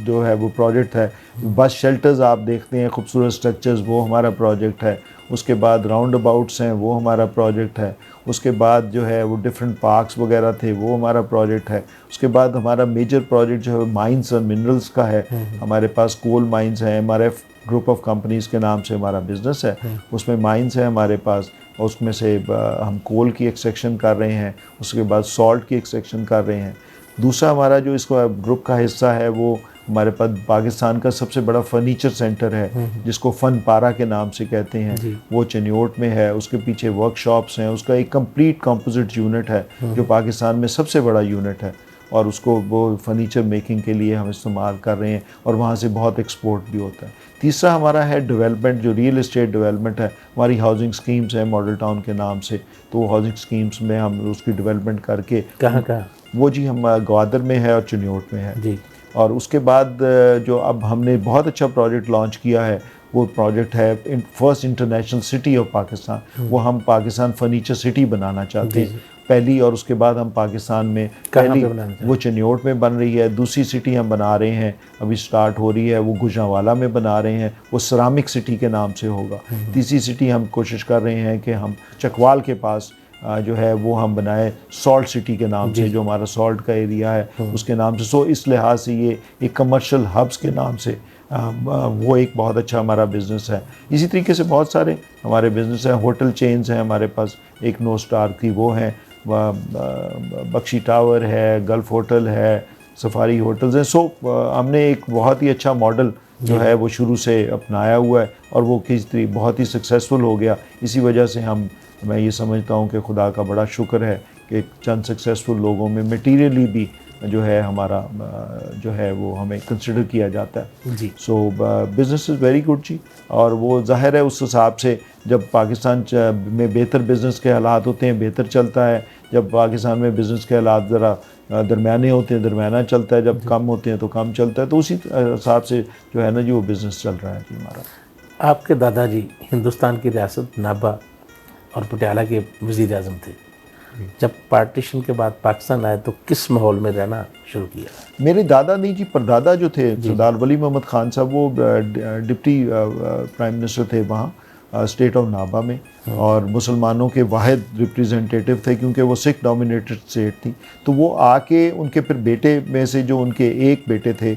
जो है वो प्रोजेक्ट है। बस शेल्टर्स आप देखते हैं, खूबसूरत स्ट्रक्चर्स, वो हमारा प्रोजेक्ट है। उसके बाद राउंड अबाउट्स हैं, वो हमारा प्रोजेक्ट है। उसके बाद जो है वो डिफरेंट पार्क्स वगैरह थे, वो हमारा प्रोजेक्ट है। उसके बाद हमारा मेजर प्रोजेक्ट जो है माइंस और मिनरल्स का है। हमारे पास कोल माइंस हैं, MRF ग्रुप ऑफ कंपनीज़ के नाम से हमारा बिज़नेस है। उसमें माइंस है हमारे पास, और उसमें से हम कोल की एक्सट्रैक्शन कर रहे हैं, उसके बाद सॉल्ट की एक्सट्रैक्शन कर रहे हैं। दूसरा हमारा जो इसको ग्रुप का हिस्सा है वो हमारे पास पाकिस्तान का सबसे बड़ा फर्नीचर सेंटर है, जिसको फन पारा के नाम से कहते हैं, वो चनियोट में है। उसके पीछे वर्कशॉप्स हैं, उसका एक कंप्लीट कंपोजिट यूनिट है जो पाकिस्तान में सबसे बड़ा यूनिट है, और उसको वो फर्नीचर मेकिंग के लिए हम इस्तेमाल कर रहे हैं, और वहाँ से बहुत एक्सपोर्ट भी होता है। तीसरा हमारा है डेवलपमेंट, जो रियल एस्टेट डेवलपमेंट है। हमारी हाउसिंग स्कीम्स हैं मॉडल टाउन के नाम से, तो हाउसिंग स्कीम्स में हम उसकी डेवलपमेंट करके, कहाँ? वो जी हम ग्वादर में है और चनियोट में है जी। और उसके बाद जो अब हमने बहुत अच्छा प्रोजेक्ट लॉन्च किया है, वो प्रोजेक्ट है first international city of Pakistan. वो हम पाकिस्तान फर्नीचर सिटी बनाना चाहते हैं पहली, और उसके बाद हम पाकिस्तान में पहली वो चनियोट में बन रही है। दूसरी सिटी हम बना रहे हैं, अभी स्टार्ट हो रही है, वो गुजरांवाला में बना रहे हैं, वो सिरामिक सिटी के नाम से होगा। तीसरी सिटी हम कोशिश कर रहे हैं कि हम चकवाल के पास जो है वो हम बनाए सॉल्ट सिटी के नाम से, जो हमारा सॉल्ट का एरिया है उसके नाम से। सो इस लिहाज से ये एक कमर्शियल हब्स के नाम से वो एक बहुत अच्छा हमारा बिज़नेस है। इसी तरीके से बहुत सारे हमारे बिज़नेस हैं। होटल चेन्स हैं हमारे पास, एक 9 स्टार की वो हैं, बख्शी टावर है, गल्फ होटल है, सफारी होटल्स हैं। सो हमने एक बहुत ही अच्छा मॉडल जो है वो शुरू से अपनाया हुआ है, और वो किसी बहुत ही सक्सेसफुल हो गया। इसी वजह से हम मैं ये समझता हूँ कि खुदा का बड़ा शुक्र है कि चंद सक्सेसफुल लोगों में मटीरियली भी जो है हमारा जो है वो हमें कंसिडर किया जाता है जी। सो बिज़नेस इज़ वेरी गुड जी। और वो ज़ाहिर है उस हिसाब से जब पाकिस्तान में बेहतर बिज़नेस के हालात होते हैं बेहतर चलता है, जब पाकिस्तान में बिज़नेस के हालात ज़रा दरमियाने होते हैं दरमियाना चलता है, जब कम होते हैं तो कम चलता है, तो उसी हिसाब से जो है ना जी वो बिज़नेस चल रहा है जी हमारा। आपके दादाजी हिंदुस्तान की रियासत नाभा और पटियाला के वज़ीर आज़म थे। जब पार्टीशन के बाद पाकिस्तान आए तो किस माहौल में रहना शुरू किया? मेरे दादा नहीं जी, परदादा जो थे सरदार वली मोहम्मद खान साहब, वो डिप्टी प्राइम मिनिस्टर थे वहाँ स्टेट ऑफ नाभा में, और मुसलमानों के वाहिद रिप्रेजेंटेटिव थे क्योंकि वो सिख डोमिनेटेड स्टेट थी। तो वो आके उनके फिर बेटे में से जो उनके एक बेटे थे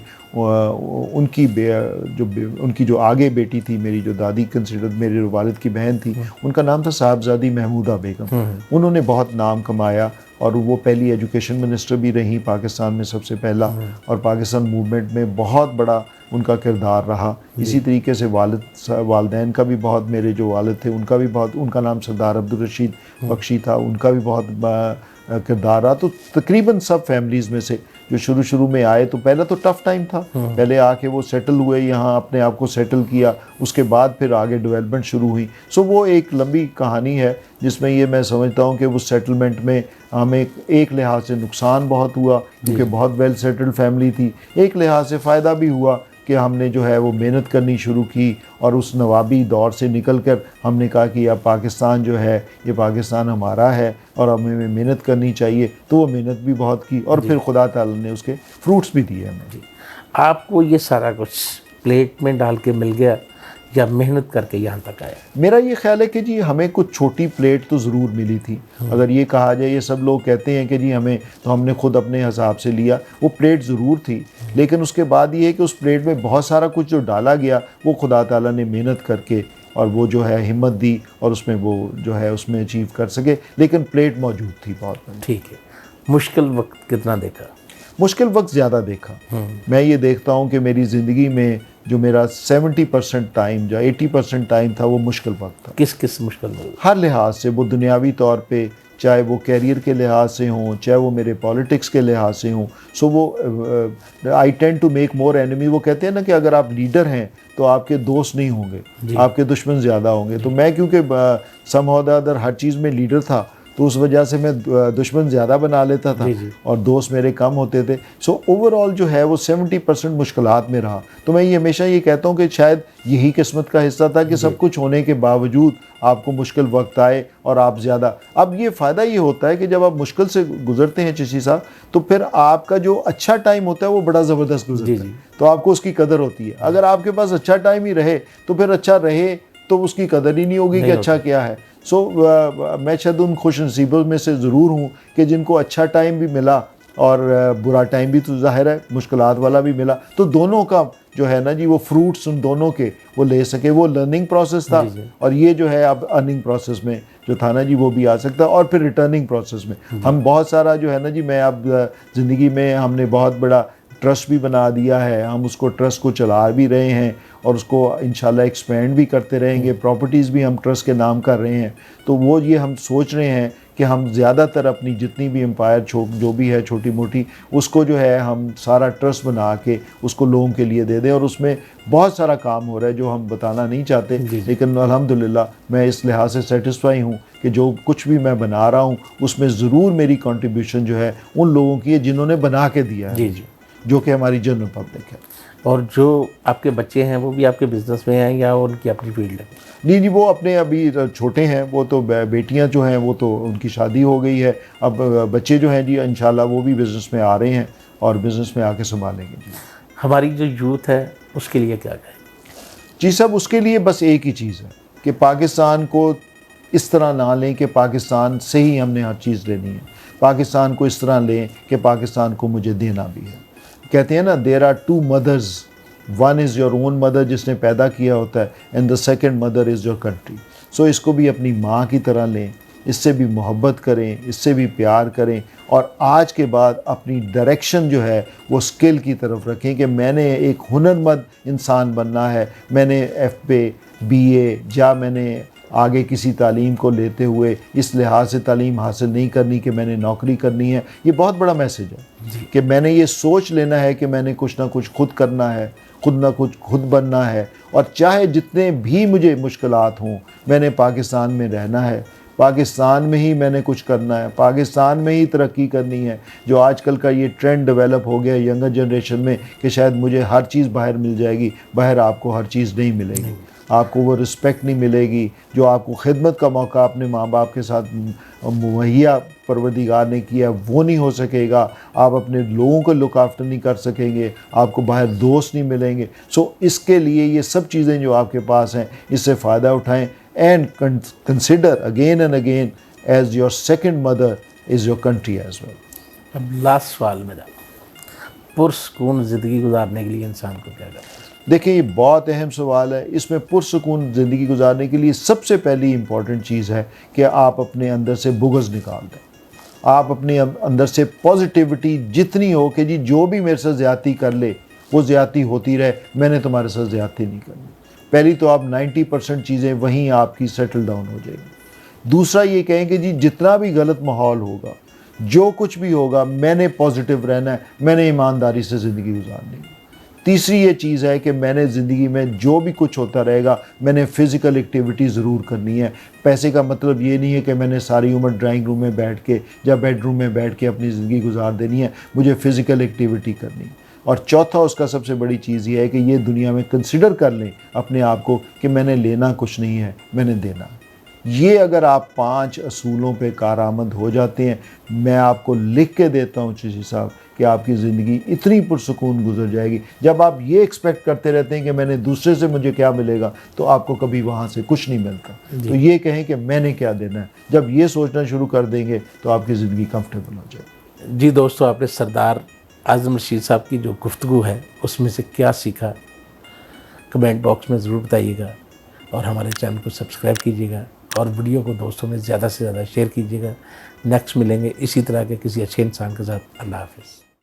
उनकी जो आगे बेटी थी, मेरी जो दादी कंसिडर मेरे वालिद की बहन थी, उनका नाम था साहबजादी महमूदा बेगम। उन्होंने बहुत नाम कमाया और वो पहली एजुकेशन मिनिस्टर भी रही पाकिस्तान में सबसे पहला, और पाकिस्तान मूवमेंट में बहुत बड़ा उनका किरदार रहा। इसी तरीके से वालदैन का भी बहुत, मेरे जो वालिद थे उनका भी बहुत, उनका नाम सरदार अब्दुल रशीद बख्शी था, उनका भी बहुत किरदार रहा। तो तकरीबन सब फैमिलीज़ में से जो शुरू में आए तो पहले तो टफ़ टाइम था, पहले आके वो सेटल हुए यहाँ, अपने आप को सेटल किया, उसके बाद फिर आगे डेवलपमेंट शुरू हुई। सो वो एक लंबी कहानी है जिसमें ये मैं समझता हूँ कि उस सेटलमेंट में हमें एक लिहाज से नुकसान बहुत हुआ क्योंकि बहुत वेल सेटल्ड फैमिली थी, एक लिहाज से फ़ायदा भी हुआ कि हमने जो है वो मेहनत करनी शुरू की, और उस नवाबी दौर से निकल कर हमने कहा कि अब पाकिस्तान जो है ये पाकिस्तान हमारा है और हमें मेहनत करनी चाहिए। तो वो मेहनत भी बहुत की और फिर खुदा ताला ने उसके फ्रूट्स भी दिए हमें। आपको ये सारा कुछ प्लेट में डाल के मिल गया या मेहनत करके यहाँ तक आया? मेरा ये ख्याल है कि जी हमें कुछ छोटी प्लेट तो ज़रूर मिली थी। अगर ये कहा जाए, ये सब लोग कहते हैं कि जी हमें, तो हमने खुद अपने हिसाब से लिया, वो प्लेट ज़रूर थी, लेकिन उसके बाद ये है कि उस प्लेट में बहुत सारा कुछ जो डाला गया वो खुदा ताला ने मेहनत करके और वो जो है हिम्मत दी और उसमें वो जो है उसमें अचीव कर सके, लेकिन प्लेट मौजूद थी बहुत। ठीक है। मुश्किल वक्त कितना देखा? मुश्किल वक्त ज़्यादा देखा। मैं ये देखता हूँ कि मेरी ज़िंदगी में जो मेरा 70% टाइम या 80% टाइम था वो मुश्किल वक्त था। किस मुश्किल में? हर लिहाज से, वो दुनियावी तौर पे, चाहे वो कैरियर के लिहाज से हों, चाहे वो मेरे पॉलिटिक्स के लिहाज से हों। सो वो I tend to make more enemy. वो कहते हैं ना कि अगर आप लीडर हैं तो आपके दोस्त नहीं होंगे, आपके दुश्मन ज़्यादा होंगे। तो मैं क्योंकि समहाउ द अदर हर चीज़ में लीडर था तो उस वजह से मैं दुश्मन ज़्यादा बना लेता था और दोस्त मेरे कम होते थे। सो ओवरऑल जो है वो 70% मुश्किलात में रहा। तो मैं ये हमेशा ये कहता हूँ कि शायद यही किस्मत का हिस्सा था कि सब कुछ होने के बावजूद आपको मुश्किल वक्त आए और आप ज़्यादा। अब ये फ़ायदा ये होता है कि जब आप मुश्किल से गुजरते हैं चिश्ती साहब, तो फिर आपका जो अच्छा टाइम होता है वो बड़ा ज़बरदस्त गुजरता है, तो आपको उसकी कदर होती है। अगर आपके पास अच्छा टाइम ही रहे तो फिर अच्छा रहे तो उसकी कदर ही नहीं होगी कि अच्छा क्या है। सो मैं शायद उन खुश नसीबों में से ज़रूर हूँ कि जिनको अच्छा टाइम भी मिला और बुरा टाइम भी, तो ज़ाहिर है मुश्किलात वाला भी मिला, तो दोनों का जो है ना जी वो फ्रूट्स उन दोनों के वो ले सके। वो लर्निंग प्रोसेस था और ये जो है अब अर्निंग प्रोसेस में जो था ना जी वो भी आ सकता, और फिर रिटर्निंग प्रोसेस में हम बहुत सारा जो है ना जी, मैं अब ज़िंदगी में हमने बहुत बड़ा ट्रस्ट भी बना दिया है, हम उसको ट्रस्ट को चला भी रहे हैं और उसको इंशाल्लाह एक्सपेंड भी करते रहेंगे। प्रॉपर्टीज़ भी हम ट्रस्ट के नाम कर रहे हैं। तो वो ये हम सोच रहे हैं कि हम ज़्यादातर अपनी जितनी भी एम्पायर जो भी है छोटी मोटी, उसको जो है हम सारा ट्रस्ट बना के उसको लोगों के लिए दे दें। और उसमें बहुत सारा काम हो रहा है जो हम बताना नहीं चाहते, लेकिन अल्हम्दुलिल्लाह मैं इस लिहाज से सेटिस्फाई हूँ कि जो कुछ भी मैं बना रहा हूँ उसमें ज़रूर मेरी कंट्रीब्यूशन जो है उन लोगों की है जिन्होंने बना के दिया है, जो कि हमारी जनरल पब्लिक है। और जो आपके बच्चे हैं वो भी आपके बिज़नेस में हैं या उनकी अपनी फील्ड है? नहीं, वो अपने अभी छोटे हैं, वो तो बेटियां जो हैं वो तो उनकी शादी हो गई है। अब बच्चे जो हैं जी इंशाल्लाह वो भी बिज़नेस में आ रहे हैं और बिज़नेस में आके संभालेंगे जी। हमारी जो यूथ है उसके लिए क्या कहें? जी साहब, उसके लिए बस एक ही चीज़ है कि पाकिस्तान को इस तरह ना लें कि पाकिस्तान से ही हमने हर चीज़ लेनी है। पाकिस्तान को इस तरह लें कि पाकिस्तान को मुझे देना भी है। कहते हैं ना, there are two mothers, one is your own mother जिसने पैदा किया होता है, and the second mother is your country. So इसको भी अपनी माँ की तरह लें, इससे भी मोहब्बत करें, इससे भी प्यार करें, और आज के बाद अपनी डायरेक्शन जो है वो स्किल की तरफ रखें कि मैंने एक हुनरमंद इंसान बनना है। मैंने FA BA या मैंने आगे किसी तालीम को लेते हुए इस लिहाज से तालीम हासिल नहीं करनी कि मैंने नौकरी करनी है। ये बहुत बड़ा मैसेज है कि मैंने ये सोच लेना है कि मैंने कुछ ना कुछ खुद करना है, खुद ना कुछ खुद बनना है, और चाहे जितने भी मुझे मुश्किलात हों मैंने पाकिस्तान में रहना है, पाकिस्तान में ही मैंने कुछ करना है, पाकिस्तान में ही तरक्की करनी है। जो आजकल का ये ट्रेंड डेवलप हो गया यंगर जनरेशन में कि शायद मुझे हर चीज़ बाहर मिल जाएगी, बाहर आपको हर चीज़ नहीं मिलेगी, आपको वो रिस्पेक्ट नहीं मिलेगी जो आपको खिदमत का मौका अपने माँ बाप के साथ मुहैया परवरदिगार ने किया, वो नहीं हो सकेगा। आप अपने लोगों को लुक आफ्टर नहीं कर सकेंगे, आपको बाहर दोस्त नहीं मिलेंगे। सो इसके लिए ये सब चीज़ें जो आपके पास हैं इससे फ़ायदा उठाएं and consider again and again as your second mother is your country as well. अब लास्ट सवाल में जाओ, पुरसकून ज़िंदगी गुजारने के लिए इंसान को क्या करना है? देखिए ये बहुत अहम सवाल है। इसमें पुरसकून ज़िंदगी गुजारने के लिए सबसे पहली इम्पॉर्टेंट चीज़ है कि आप अपने अंदर से बुग़्ज़ निकाल दें। आप अपने अंदर से पॉजिटिविटी जितनी हो कि जी जो भी मेरे साथ ज़्यादती कर ले वो ज़्यादती होती रहे, मैंने तुम्हारे साथ ज़्यादती नहीं करनी। पहली तो आप 90% चीज़ें वहीं आपकी सेटल डाउन हो जाएगी। दूसरा ये कहें कि जी जितना भी गलत माहौल होगा, जो कुछ भी होगा, मैंने पॉजिटिव रहना है, मैंने ईमानदारी से ज़िंदगी गुजारनी है। तीसरी ये चीज़ है कि मैंने ज़िंदगी में जो भी कुछ होता रहेगा मैंने फ़िज़िकल एक्टिविटी ज़रूर करनी है। पैसे का मतलब ये नहीं है कि मैंने सारी उम्र ड्राइंग रूम में बैठ के या बेडरूम में बैठ के अपनी ज़िंदगी गुजार देनी है, मुझे फ़िज़िकल एक्टिविटी करनी है। और चौथा उसका सबसे बड़ी चीज़ ये है कि ये दुनिया में कंसिडर कर लें अपने आप को कि मैंने लेना कुछ नहीं है, मैंने देना है। ये अगर आप 5 असूलों पे कारआमद हो जाते हैं, मैं आपको लिख के देता हूँ चिश्ती साहब कि आपकी ज़िंदगी इतनी पुरसकून गुजर जाएगी। जब आप ये एक्सपेक्ट करते रहते हैं कि मैंने दूसरे से मुझे क्या मिलेगा, तो आपको कभी वहाँ से कुछ नहीं मिलता। तो ये कहें कि मैंने क्या देना है, जब ये सोचना शुरू कर देंगे तो आपकी ज़िंदगी कंफर्टेबल हो जाएगी। जी दोस्तों, आपने सरदार आज़म रशीद साहब की जो गुफ्तगू है उसमें से क्या सीखा, कमेंट बॉक्स में ज़रूर बताइएगा, और हमारे चैनल को सब्सक्राइब कीजिएगा और वीडियो को दोस्तों में ज़्यादा से ज़्यादा शेयर कीजिएगा। नेक्स्ट मिलेंगे इसी तरह के किसी अच्छे इंसान के साथ। अल्लाह हाफ़िज़।